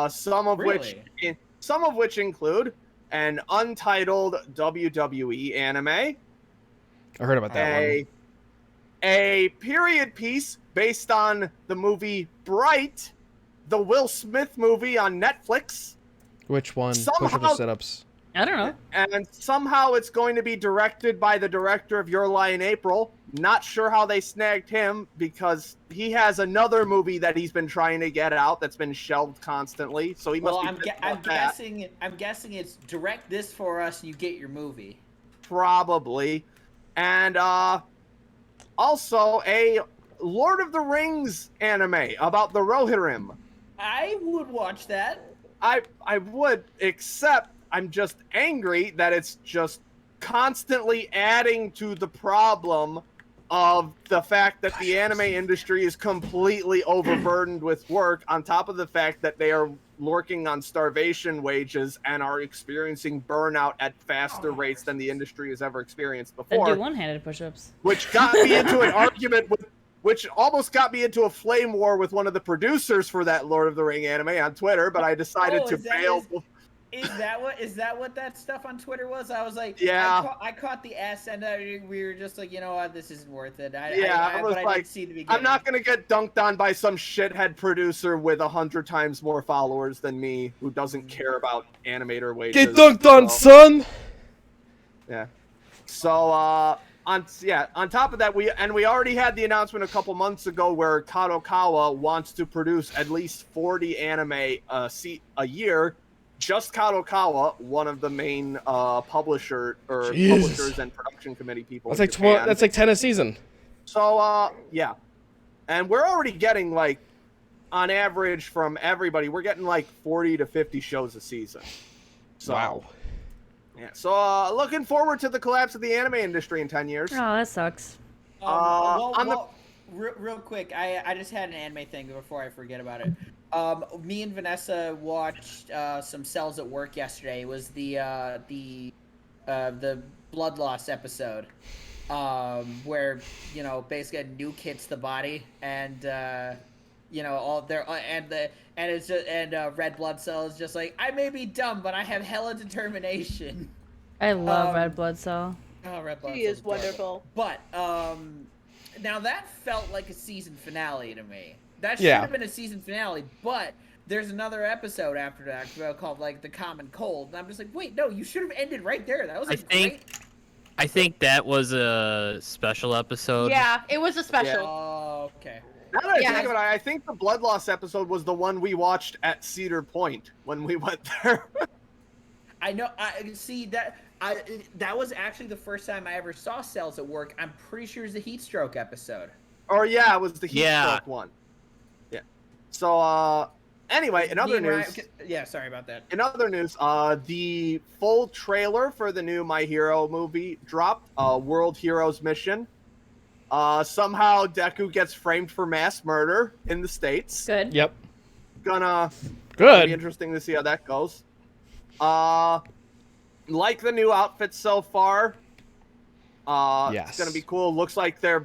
some of which include an untitled WWE anime, I heard about that one. a period piece based on the movie Bright, the Will Smith movie on Netflix, Which one? somehow- Push-up or sit-ups? I don't know. and somehow it's going to be directed by the director of Your Lie in April. Not sure how they snagged him because he has another movie that he's been trying to get out that's been shelved constantly. So he must Well, be I'm pissed about that. guessing it's direct this for us. You get your movie. Probably. And also a Lord of the Rings anime about the Rohirrim. I would watch that. I would, except I'm just angry that it's just constantly adding to the problem of the fact that the anime industry is completely overburdened with work, on top of the fact that they are working on starvation wages and are experiencing burnout at faster rates than the industry has ever experienced Then before. do one-handed push-ups. Which got me into an argument with, which almost got me into a flame war with one of the producers for that Lord of the Ring anime on Twitter, but I decided to bail. is that what that stuff on Twitter was? I was like, Yeah. I caught the S, and we were just like, you know what, this isn't worth it. I but was I like, didn't see the beginning. I'm not gonna get dunked on by some shithead producer with 100 times more followers than me who doesn't care about animator wages. Get dunked on, son. Yeah. So on top of that, we already had the announcement a couple months ago where Kadokawa wants to produce at least 40 anime a year. Just Kadokawa, one of the main publishers and production committee people. That's like 12. That's like 10 a season. So yeah, and we're already getting like, on average from everybody, we're getting like 40 to 50 shows a season. So, wow. Yeah. So looking forward to the collapse of the anime industry in 10 years. Oh, that sucks. Real quick, I just had an anime thing before I forget about it. Me and Vanessa watched some Cells at Work yesterday. It was the blood loss episode, where basically a nuke hits the body and all their red blood cell is just like, I may be dumb, but I have hella determination. I love Red Blood Cell. Oh, Red Blood He Cell is wonderful. But now that felt like a season finale to me. That should have been a season finale, but there's another episode after that called like The Common Cold, and I'm just like, wait, no, you should have ended right there. That was great. I think that was a special episode. Yeah, it was a special. Yeah. Oh, okay. Now that I think of it, I think the blood loss episode was the one we watched at Cedar Point when we went there. I know. I see that. That was actually the first time I ever saw Cells at Work. I'm pretty sure it's the heat stroke episode. Or it was the heat stroke one. Yeah. So anyway, in other news. Sorry about that. In other news, the full trailer for the new My Hero movie dropped. World Heroes Mission. Somehow Deku gets framed for mass murder in the States. Good. Yep. Gonna Good. be interesting to see how that goes. Like the new outfits so far. Yes. It's gonna be cool. Looks like I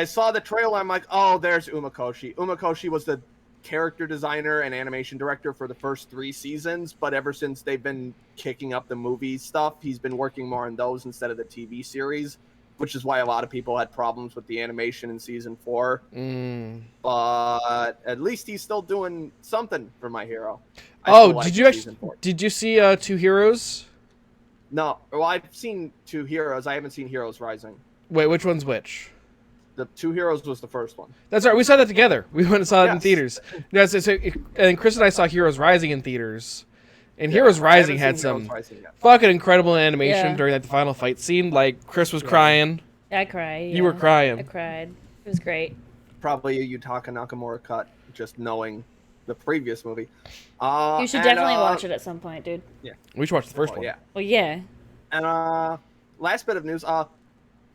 saw the trailer. I'm like, oh, there's Umakoshi. Umakoshi was the character designer and animation director for the first 3 seasons, but ever since they've been kicking up the movie stuff, he's been working more on those instead of the TV series, which is why a lot of people had problems with the animation in season 4. But at least he's still doing something for My Hero. Did you see Two Heroes? No. Well, I've seen Two Heroes. I haven't seen Heroes Rising. Wait, which one's which? The Two Heroes was the first one. That's right. We saw that together. We went and saw it in theaters. Yes, and Chris and I saw Heroes Rising in theaters. And Heroes Rising had some fucking incredible animation during that final fight scene. Like, Chris was crying. I cried. You were crying. I cried. It was great. Probably a Yutaka Nakamura cut, just knowing the previous movie. You should definitely watch it at some point, dude. Yeah. We should watch the first one. Yeah. Well, yeah. And last bit of news,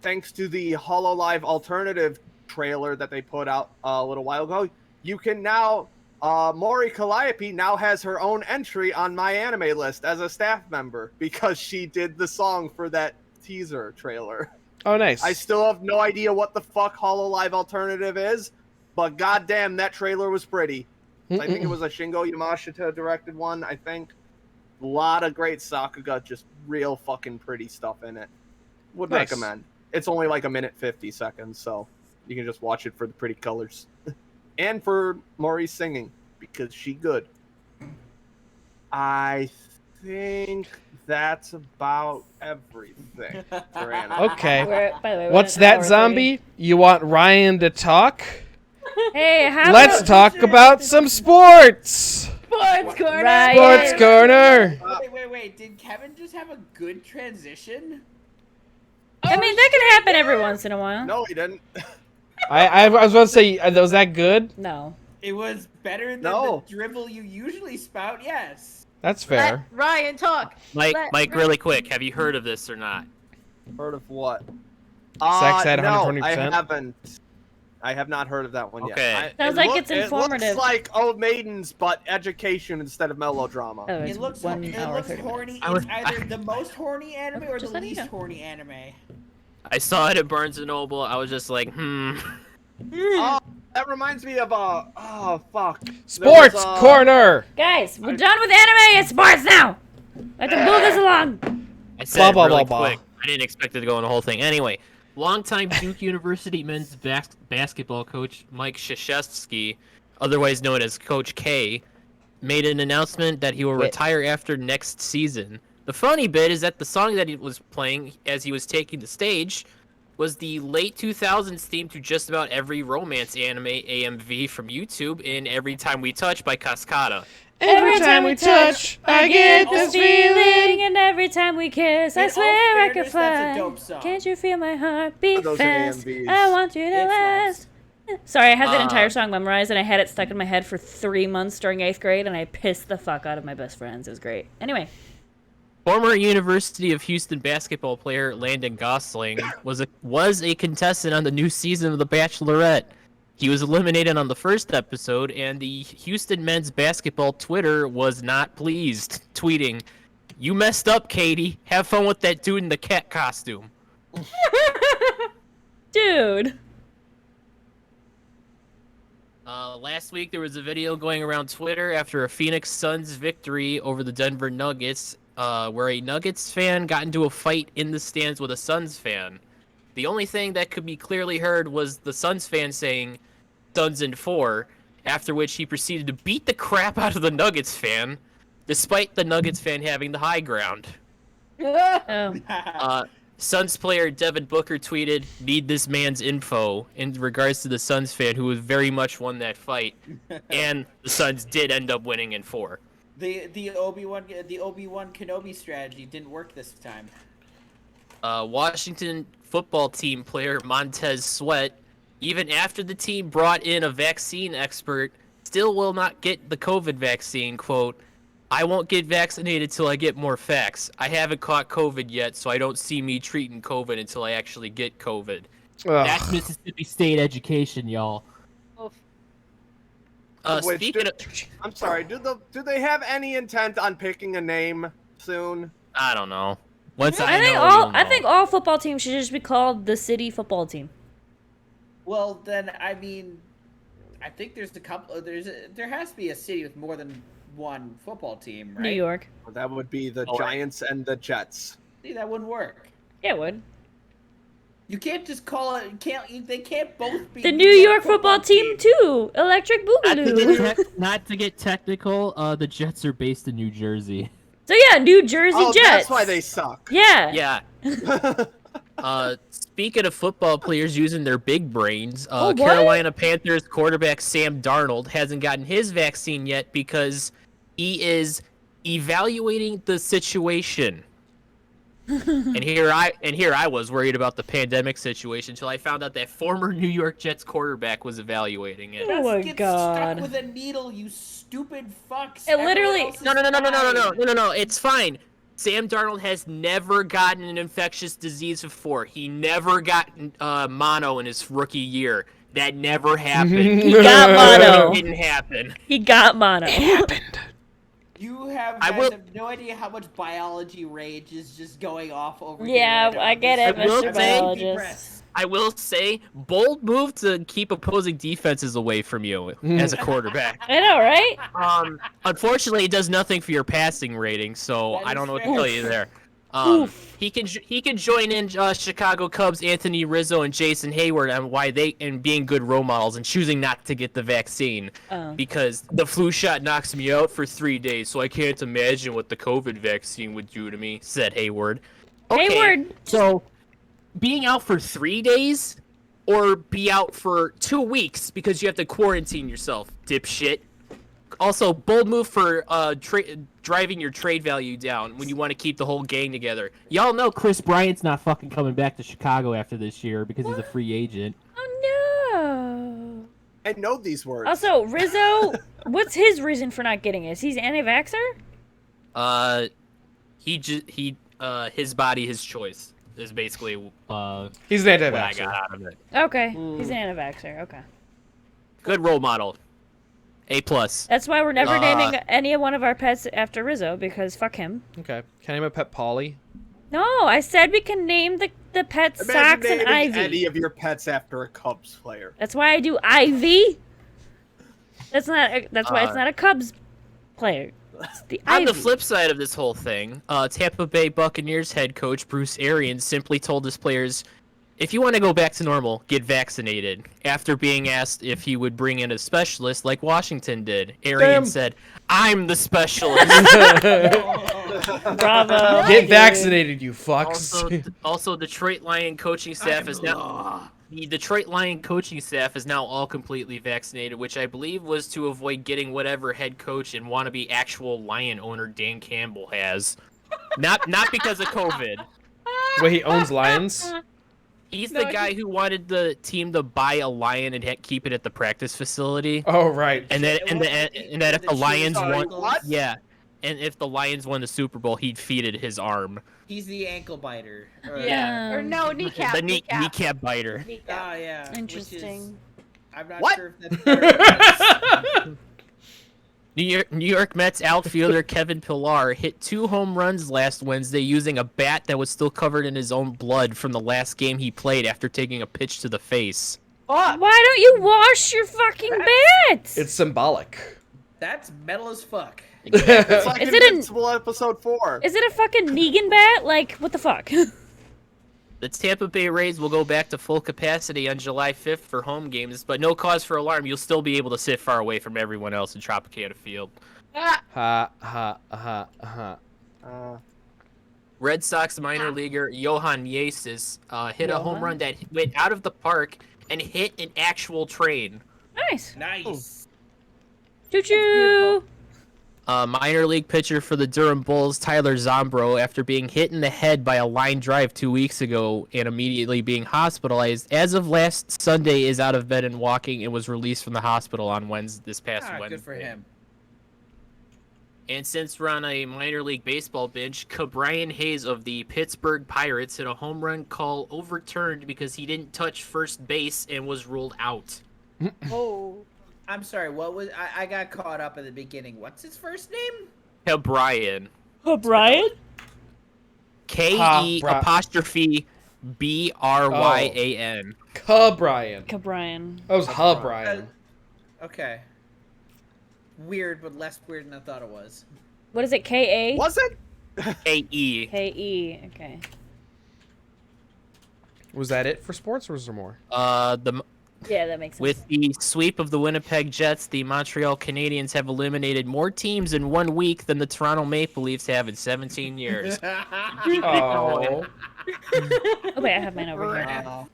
thanks to the HoloLive alternative trailer that they put out a little while ago, you can now Mori Calliope now has her own entry on my anime list as a staff member because she did the song for that teaser trailer. Oh, nice. I still have no idea what the fuck HoloLive alternative is, but goddamn, that trailer was pretty. I think it was a Shingo Yamashita directed one, I think. A lot of great Sakuga, just real fucking pretty stuff in it. Would recommend. It's only like 1:50 seconds, so you can just watch it for the pretty colors. And for Maury's singing, because she good. I think that's about everything for anime. Okay. By the way, what's that, zombie? You want Ryan to talk? Hey, let's talk about some sports. Sports corner. Ryan. Sports corner. Wait. Did Kevin just have a good transition? I mean, that can happen every once in a while. No, he didn't. I was about to say, was that good? No. It was better than the dribble you usually spout, yes. That's fair. Let Ryan talk. Mike, really quick, have you heard of this or not? Heard of what? Sex at 120%? No, I haven't. I have not heard of that one yet. Sounds like it's informative. It looks like Old Maidens, but education instead of melodrama. Oh, it looks horny. It's either the most horny anime or the least horny anime. I saw it at Barnes & Noble. I was just like, Oh, That reminds me of oh fuck. Sports There was, corner. Guys, we're done with anime and sports now. Let's move this along. I said Blah, blah, really blah, blah. quick. I didn't expect it to go on the whole thing. Anyway, longtime Duke University men's basketball coach Mike Krzyzewski, otherwise known as Coach K, made an announcement that he will retire after next season. The funny bit is that the song that he was playing as he was taking the stage was the late 2000s theme to just about every romance anime AMV from YouTube in Every Time We Touch by Cascada. Every time we touch, I get this feeling. And every time we kiss, I In all swear I fairness, could that's a fly. dope song. Can't you feel my heart beat Those are fast? AMVs. I want you to It's last. Sorry, I had that Uh, entire song memorized and I had it stuck in my head for 3 months during 8th grade and I pissed the fuck out of my best friends. It was great. Anyway. Former University of Houston basketball player Landon Gosling was a contestant on the new season of The Bachelorette. He was eliminated on the first episode, and the Houston men's basketball Twitter was not pleased, tweeting, "You messed up, Katie. Have fun with that dude in the cat costume." Dude. Last week, there was a video going around Twitter after a Phoenix Suns victory over the Denver Nuggets, where a Nuggets fan got into a fight in the stands with a Suns fan. The only thing that could be clearly heard was the Suns fan saying, "Suns in 4," after which he proceeded to beat the crap out of the Nuggets fan, despite the Nuggets fan having the high ground. Oh. Suns player Devin Booker tweeted, "Need this man's info," in regards to the Suns fan who very much won that fight. And the Suns did end up winning in 4. The Obi-Wan Kenobi strategy didn't work this time. Washington football team player Montez Sweat, even after the team brought in a vaccine expert, still will not get the COVID vaccine. Quote, "I won't get vaccinated till I get more facts. I haven't caught COVID yet, so I don't see me treating COVID until I actually get COVID." That's Ugh. Mississippi State education, y'all. Which Speaking of, I'm sorry. Do they have any intent on picking a name soon? I don't know. Once I think know, all you'll I know. think all football teams should just be called the city football team. Well, then I mean, I think there's a couple. There has to be a city with more than one football team, right? New York. That would be the Oh, right. Giants and the Jets. See, that wouldn't work. Yeah, it would. You can't just call it. They can't both be The New York football team too. Electric Boogaloo. Not to get technical, the Jets are based in New Jersey. So yeah, New Jersey Oh, Jets. that's why they suck. Yeah. Yeah. Speaking of football players using their big brains, Oh, what? Carolina Panthers quarterback Sam Darnold hasn't gotten his vaccine yet because he is evaluating the situation. and here I was worried about the pandemic situation until I found out that former New York Jets quarterback was evaluating it. Oh my Get God. stuck with a needle, you stupid fucks. It literally- Everyone else is fine. No, it's fine. Sam Darnold has never gotten an infectious disease before. He never got mono in his rookie year. That never happened. He got mono. It didn't happen. He got mono. You have I guys will- have no idea how much biology rage is just going off over Yeah, here. I get it, I will Mr. say- Biologist. I will say, bold move to keep opposing defenses away from you as a quarterback. I know, right? Unfortunately, it does nothing for your passing rating, so That I is don't know what to fair. tell you there. Oof. He can join in Chicago Cubs Anthony Rizzo and Jason Hayward on why and being good role models and choosing not to get the vaccine Oh. because the flu shot knocks me out for 3 days, so I can't imagine what the COVID vaccine would do to me," said Hayward. Okay, Hayward. so being out for 3 days or be out for 2 weeks because you have to quarantine yourself, dipshit. Also, bold move for driving your trade value down when you want to keep the whole gang together. Y'all know Chris Bryant's not fucking coming back to Chicago after this year because he's a free agent. Oh no. I know these words. Also, Rizzo, what's his reason for not getting it? Is he anti-vaxxer? His body, his choice is basically He's an what I anti-vaxxer. got out of it. Okay, he's an anti-vaxxer. Okay. Good role model. A+. That's why we're never naming any one of our pets after Rizzo, because fuck him. Okay. Can I name a pet Polly? No, I said we can name the pets Imagine Sox and naming Ivy. any of your pets after a Cubs player. That's why I do Ivy. That's why it's not a Cubs player. It's the On the Ivy. flip side of this whole thing, Tampa Bay Buccaneers head coach Bruce Arians simply told his players, if you want to go back to normal, get vaccinated. After being asked if he would bring in a specialist like Washington did, Arians said, I'm the specialist. Bravo. Get vaccinated, you fucks. Also, Detroit Lion coaching staff is now... The Detroit Lion coaching staff is now all completely vaccinated, which I believe was to avoid getting whatever head coach and wannabe actual Lion owner Dan Campbell has. Not because of COVID. Wait, he owns lions? He's No, the guy who wanted the team to buy a lion and keep it at the practice facility. Oh, right. And that if the Lions won, What? yeah, and if the Lions won the Super Bowl, he'd feed it his arm. He's the ankle biter. Yeah. Or no, kneecap. The kneecap biter. Oh Kneecap. yeah. Interesting. I'm not What? sure if that's New York Mets outfielder Kevin Pillar hit 2 home runs last Wednesday using a bat that was still covered in his own blood from the last game he played after taking a pitch to the face. Why don't you wash your fucking bats? It's symbolic. That's metal as fuck. It's like Is it an- Invincible episode 4. Is it a fucking Negan bat? Like, what the fuck? The Tampa Bay Rays will go back to full capacity on July 5th for home games, but no cause for alarm. You'll still be able to sit far away from everyone else in Tropicana Field. Ha, ha, ha, ha. Red Sox minor leaguer Johan Yesis hit a home run that went out of the park and hit an actual train. Nice. Nice. Choo choo. Minor league pitcher for the Durham Bulls, Tyler Zombro, after being hit in the head by a line drive 2 weeks ago and immediately being hospitalized, as of last Sunday is out of bed and walking and was released from the hospital on this past Wednesday. Good for him. And since we're on a minor league baseball bench, Brian Hayes of the Pittsburgh Pirates hit a home run call overturned because he didn't touch first base and was ruled out. Oh. I'm sorry. What was I got caught up at the beginning? What's his first name? Brian. O'Brien? K-E apostrophe B-R-Y-A-N. Cabrian. Cabrian. That was Brian. Okay. Weird, but less weird than I thought it was. What is it? K-A? Was it? K-E. K-E. Okay. Was that it for sports, or was there more? Yeah, that makes sense. With the sweep of the Winnipeg Jets, the Montreal Canadiens have eliminated more teams in 1 week than the Toronto Maple Leafs have in 17 years. Oh. Oh, wait, I have mine over here.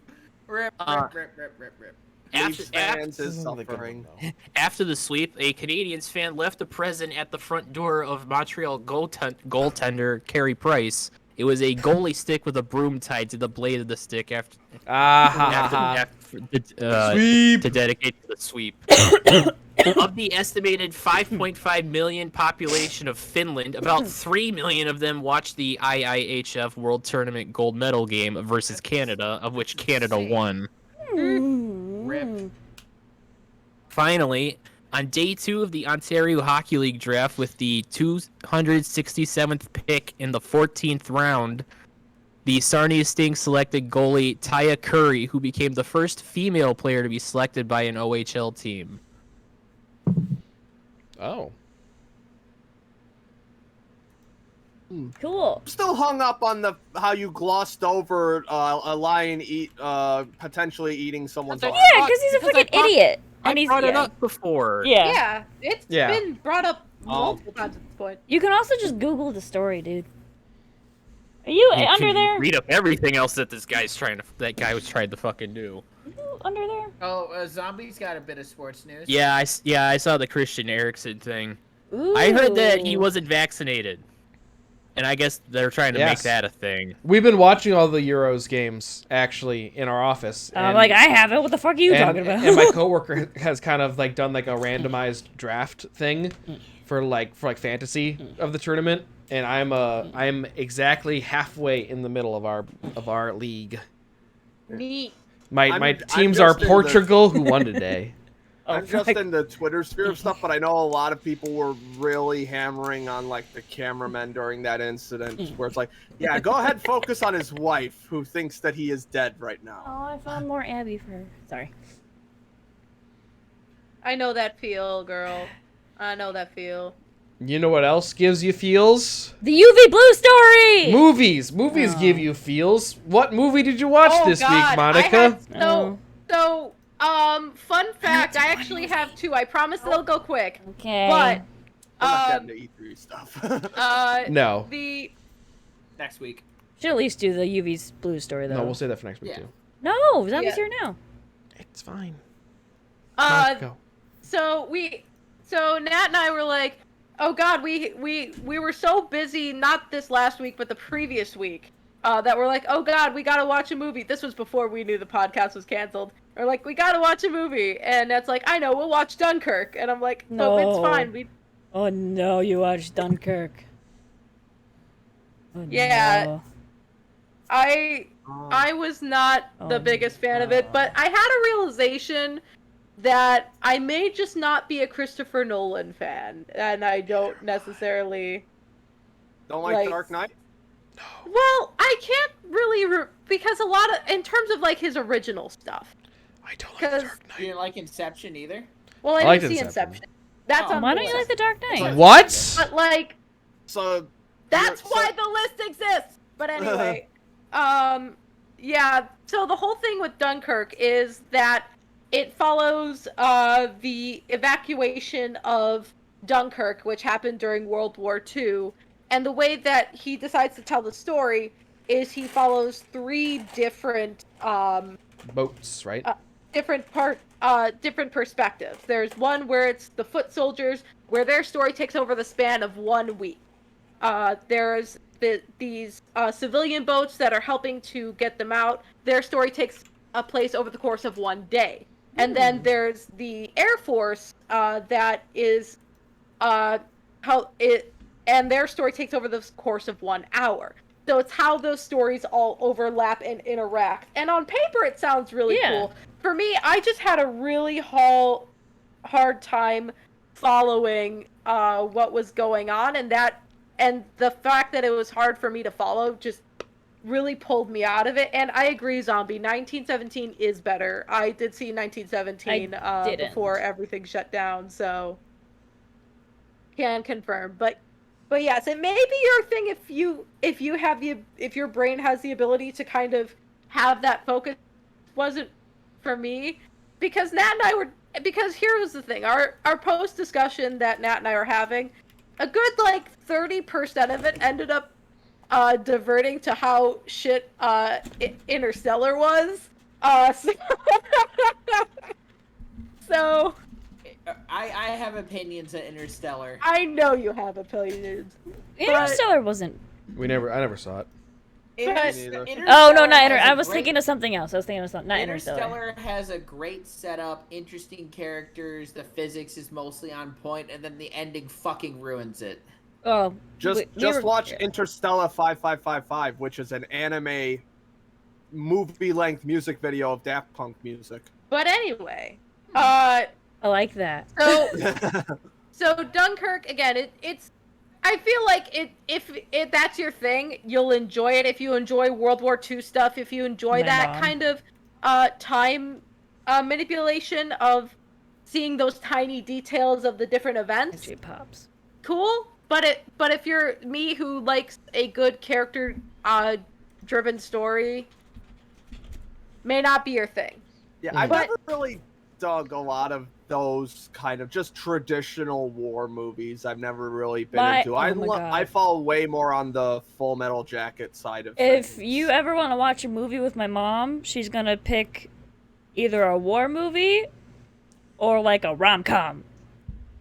Rip. Leafs fans is suffering. After the sweep, a Canadiens fan left a present at the front door of Montreal goaltender Carey Price. It was a goalie stick with a broom tied to the blade of the stick to dedicate to the sweep. Of the estimated 5.5 million population of Finland, about 3 million of them watched the IIHF World Tournament gold medal game versus Canada, of which Canada won. Rip. Finally, on day 2 of the Ontario Hockey League draft, with the 267th pick in the 14th round, the Sarnia Sting selected goalie Taya Curry, who became the first female player to be selected by an OHL team. Oh. Cool. I'm still hung up on how you glossed over a lion potentially eating someone's arm. Yeah, because he's a fucking idiot. And I brought it up before. Yeah. Yeah, it's been brought up multiple times at this point. You can also just Google the story, dude. Are you under there? Read up everything else that that guy was trying to fucking do. Are you under there? Oh, Zombie's got a bit of sports news. Yeah, I saw the Christian Eriksen thing. Ooh. I heard that he wasn't vaccinated. And I guess they're trying to make that a thing. We've been watching all the Euros games, actually, in our office. I'm like, I haven't. What the fuck are you talking about? And my coworker has kind of like done like a randomized draft thing for fantasy of the tournament, and I'm exactly halfway in the middle of our league. Neat. My I'm teams just are in the- Portugal, who won today. I'm just in the Twitter sphere of stuff, but I know a lot of people were really hammering on like the cameraman during that incident, where it's like, yeah, go ahead, focus on his wife, who thinks that he is dead right now. Oh, I found more Abby for her. Sorry. I know that feel, girl. I know that feel. You know what else gives you feels? The UV Blue story. Movies. Movies give you feels. What movie did you watch this week, Monica? Fun fact, I actually have two. I promise they'll go quick. Okay. But I'm not getting to E3 stuff. No. Next week. Should at least do the UV Blue story though. No, we'll say that for next week too. No, Zombie's here now. It's fine. Go. So Nat and I were like, oh God, we were so busy, not this last week, but the previous week, that we're like, oh God, we gotta watch a movie. This was before we knew the podcast was canceled. We're like, we gotta watch a movie, and Nat's like, I know, we'll watch Dunkirk, and I'm like, no, it's fine. Oh no, you watched Dunkirk. Oh, yeah. No. I was not the biggest fan of it, but I had a realization that I may just not be a Christopher Nolan fan, and I don't necessarily don't like Dark Knight? Well, I can't really because a lot of, in terms of like his original stuff. I don't like Dark Knight. You didn't like Inception either? Well, I didn't see Inception. That's on why don't you like the Dark Knight? What? But like, so that's why the list exists. But anyway, yeah. So the whole thing with Dunkirk is that it follows the evacuation of Dunkirk, which happened during World War II. And the way that he decides to tell the story is he follows three different boats, right? Different perspectives. There's one where it's the foot soldiers, where their story takes over the span of 1 week. There's these civilian boats that are helping to get them out. Their story takes place over the course of 1 day. And then there's the Air Force that is and their story takes over the course of 1 hour. So it's how those stories all overlap and interact. And on paper, it sounds really cool. For me, I just had a really hard time following what was going on, and the fact that it was hard for me to follow just really pulled me out of it. And I agree, Zombie. 1917 is better. I did see 1917 before everything shut down, so can confirm. But yes, it may be your thing if your brain has the ability to kind of have that focus. Wasn't for me, because Nat and I were, because here was the thing, our post discussion that Nat and I were having, a good like 30% of it ended up diverting to how shit Interstellar was. So I have opinions on Interstellar. I know you have opinions. Interstellar wasn't. I never saw it. Oh no, not I was thinking of something else. I was thinking of something. Not Interstellar. Interstellar has a great setup, interesting characters. The physics is mostly on point, and then the ending fucking ruins it. Oh, just watch Interstellar 5555, which is an anime movie-length music video of Daft Punk music. But anyway, I like that. So Dunkirk again. It's. I feel like if that's your thing, you'll enjoy it. If you enjoy World War II stuff, if you enjoy kind of time manipulation of seeing those tiny details of the different events, pops. Cool. But if you're me who likes a good character driven story, may not be your thing. Yeah, I've never really dug a lot of those kind of just traditional war movies. I've never really been into. I fall way more on the Full Metal Jacket side of things. If you ever want to watch a movie with my mom, she's gonna pick either a war movie or like a rom-com.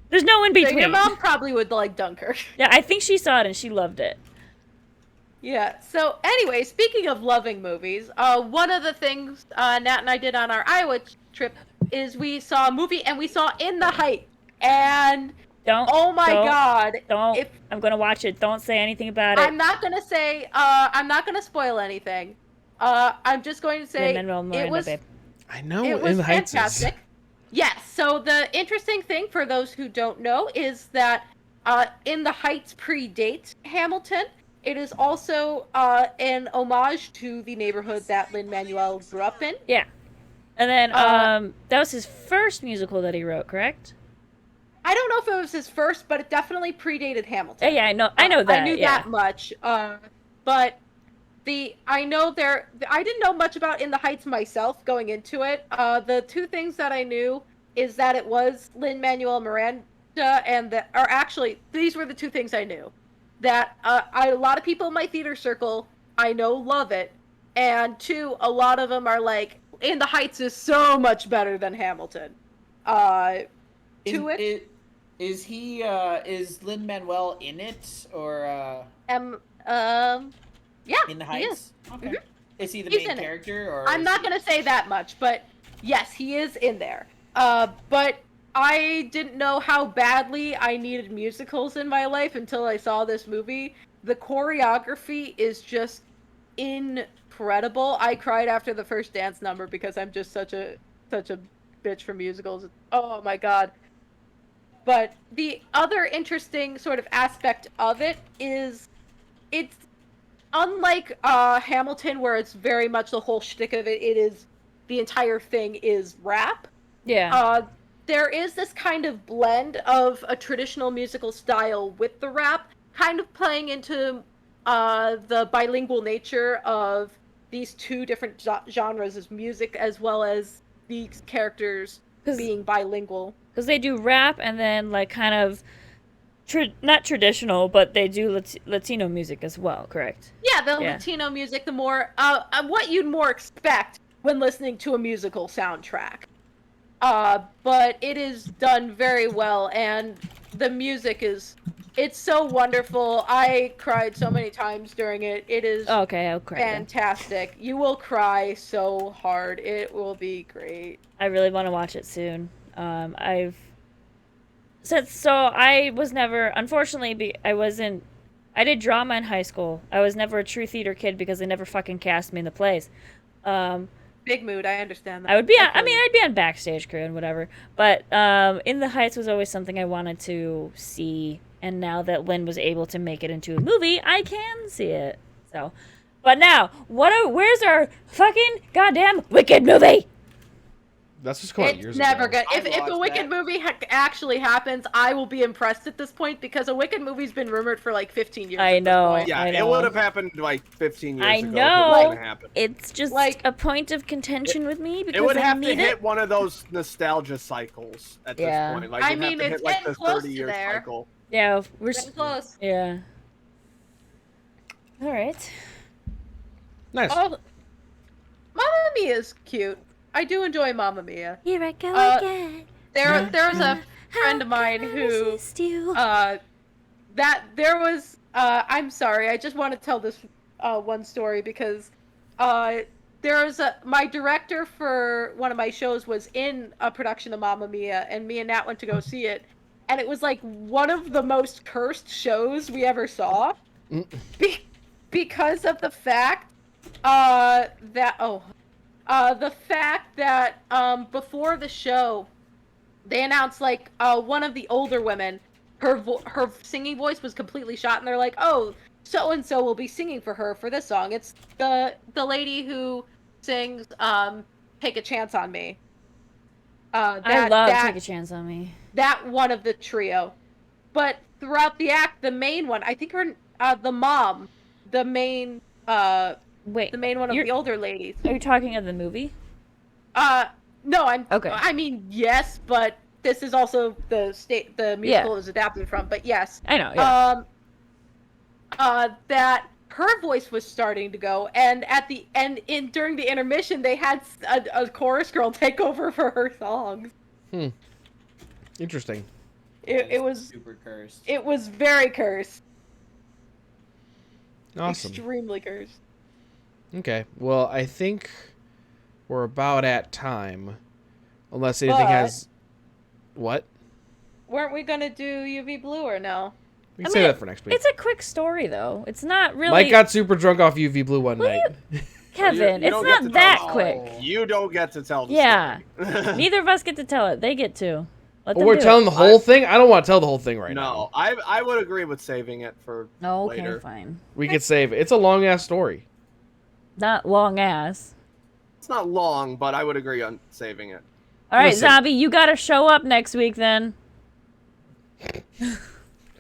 There's no in between. So your mom probably would like Dunkirk. Yeah, I think she saw it and she loved it. Yeah. So anyway, speaking of loving movies, one of the things Nat and I did on our Iowa trip is we saw a movie, and we saw In the Height, and God, I'm gonna watch it. Don't say anything about it. I'm not gonna say. I'm not gonna spoil anything. I'm just going to say Lin-Manuel Miranda, it was. babe. I know it was In the Heights fantastic. Yes. So the interesting thing for those who don't know is that In the Heights predates Hamilton. It is also an homage to the neighborhood that Lin-Manuel grew up in. Yeah. And then Uh, that was his first musical that he wrote, correct? I don't know if it was his first, but it definitely predated Hamilton. Yeah, I know that. I knew yeah. that much. But I didn't know much about In the Heights myself going into it. The two things that I knew is that it was Lin-Manuel Miranda, these were the two things I knew. That a lot of people in my theater circle I know love it, and two, a lot of them are like, In the Heights is so much better than Hamilton. Is Lin-Manuel in it, or Yeah, in the he is. Heights? Okay. Mhm. Is he the He's main in it. character, or I'm not gonna say that much, but yes, he is in there. But I didn't know how badly I needed musicals in my life until I saw this movie. The choreography is just incredible. I cried after the first dance number because I'm just such a bitch for musicals. Oh my god. But the other interesting sort of aspect of it is it's unlike Hamilton, where it's very much the whole shtick of it. It is the entire thing is rap. Yeah. There is this kind of blend of a traditional musical style with the rap, kind of playing into the bilingual nature of these two different genres of music, as well as these characters being bilingual. Because they do rap and then like kind of not traditional, but they do Latino music as well, correct? Yeah, the Latino music, the more what you'd more expect when listening to a musical soundtrack. But it is done very well, and the music it's so wonderful. I cried so many times during it. It is I'll cry fantastic. You will cry so hard. It will be great. I really want to watch it soon. I was never, unfortunately, I did drama in high school. I was never a true theater kid because they never fucking cast me in the plays. Big mood, I understand that. I'd be on backstage crew and whatever. But In the Heights was always something I wanted to see, and now that Lynn was able to make it into a movie, I can see it. So, but now, where's our fucking goddamn Wicked movie? That's just quite years ago. It's never good. If a Wicked movie actually happens, I will be impressed at this point, because a Wicked movie's been rumored for like 15 years. I know. Yeah, I know. it would have happened like 15 years I ago. know. Happen. It's just like a point of contention with me because it would I have to need hit one of those nostalgia cycles at this point. Like, I mean, it's like getting the close 30-year to there. cycle. Yeah, we're Getting close. Yeah. All right. Nice. Oh, Mamma Mia is cute. I do enjoy Mamma Mia. Here I go again. There's a friend of mine who I'm sorry, I just want to tell this one story because my director for one of my shows was in a production of Mamma Mia, and me and Nat went to go see it, and it was like one of the most cursed shows we ever saw because of the fact that before the show, they announced like one of the older women, her singing voice was completely shot, and they're like, oh, so and so will be singing for her for this song. It's the lady who sings "Take a Chance on Me." I love "Take a Chance on Me." That one of the trio, but throughout the act, the main one, I think the mom, the main the main one of the older ladies. Are you talking of the movie? No, I'm okay. I mean, yes, but this is also the musical is adapted from. But yes, I know. Yeah. That her voice was starting to go, and at the end, during the intermission, they had a chorus girl take over for her songs. Interesting. It was super cursed. It was very cursed. Awesome. Extremely cursed. Okay. Well, I think we're about at time. Unless anything has... What? Weren't we going to do UV Blue or no? We can say that for next week. It's a quick story, though. It's not really... Mike got super drunk off UV Blue one night. Kevin, you it's don't get to not that tell- quick. You don't get to tell the Yeah. story. Neither of us get to tell it. They get to. Let Well, them we're do telling it. the whole thing. I don't want to tell the whole thing right No, now. I would agree with saving it for Oh, okay, later. fine. We could save it. It's a long ass story. Not long ass. It's not long, but I would agree on saving it. All right, Listen. Zombie, you gotta show up next week then.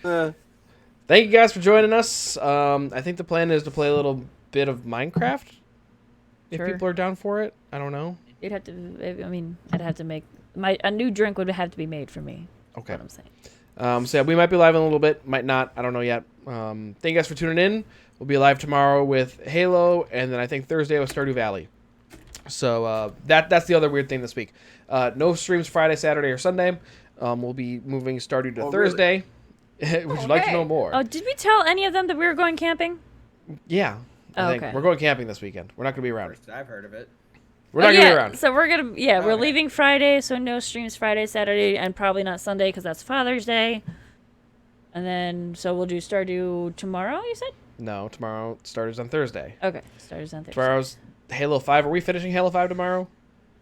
Thank you guys for joining us. I think the plan is to play a little bit of Minecraft. If Sure. people are down for it, I don't know. You'd have to. I mean, I'd have to make a new drink would have to be made for me. Okay. That's what I'm saying. So yeah, we might be live in a little bit, might not. I don't know yet. Thank you guys for tuning in. We'll be live tomorrow with Halo, and then I think Thursday with Stardew Valley. So that's the other weird thing this week. No streams Friday, Saturday, or Sunday. We'll be moving Stardew to Oh, Thursday. Would you like to know Okay. more? Oh, did we tell any of them that we were going camping? Yeah. Oh, I think. okay. We're going camping this weekend. We're not going to be around. First I've heard of it. We're not going to be around. So we're gonna. Yeah, we're Okay. leaving Friday, so no streams Friday, Saturday, and probably not Sunday because that's Father's Day. And then so we'll do Stardew tomorrow. You said? No, tomorrow starts on Thursday. Okay, Stardews on Thursday. Tomorrow's Halo 5. Are we finishing Halo 5 tomorrow?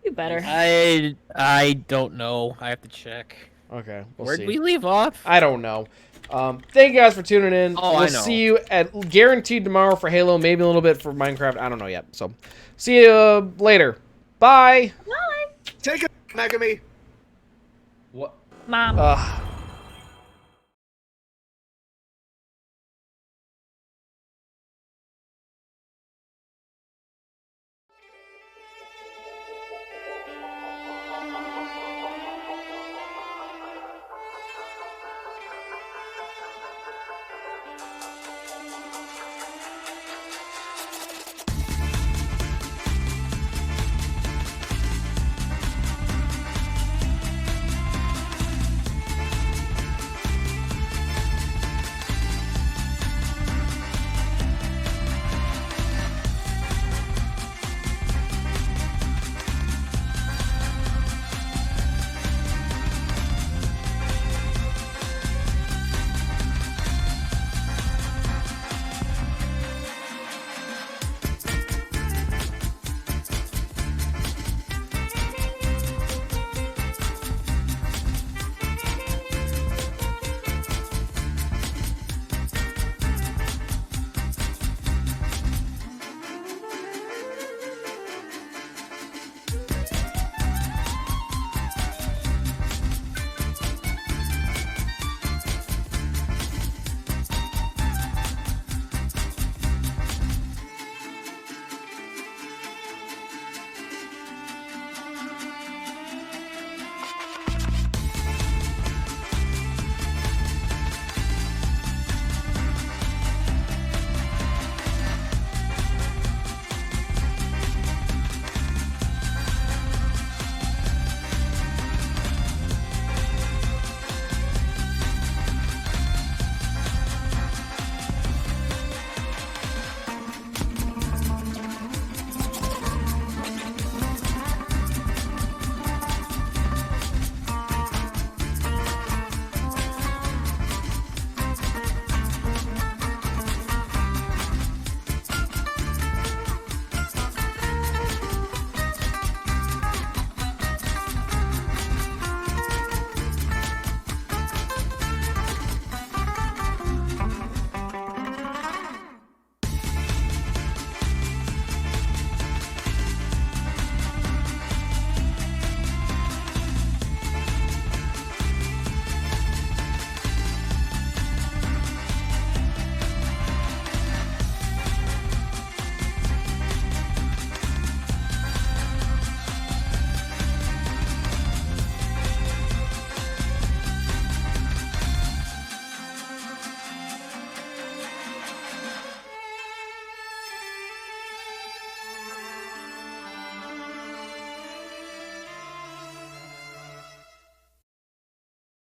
You better. I don't know. I have to check. Okay, we'll Where'd see. we leave off? I don't know. Thank you guys for tuning in. Oh, we'll I know. see you at guaranteed tomorrow for Halo, maybe a little bit for Minecraft. I don't know yet. So, see you later. Bye. Take it, Megami. What? Mom. Ugh.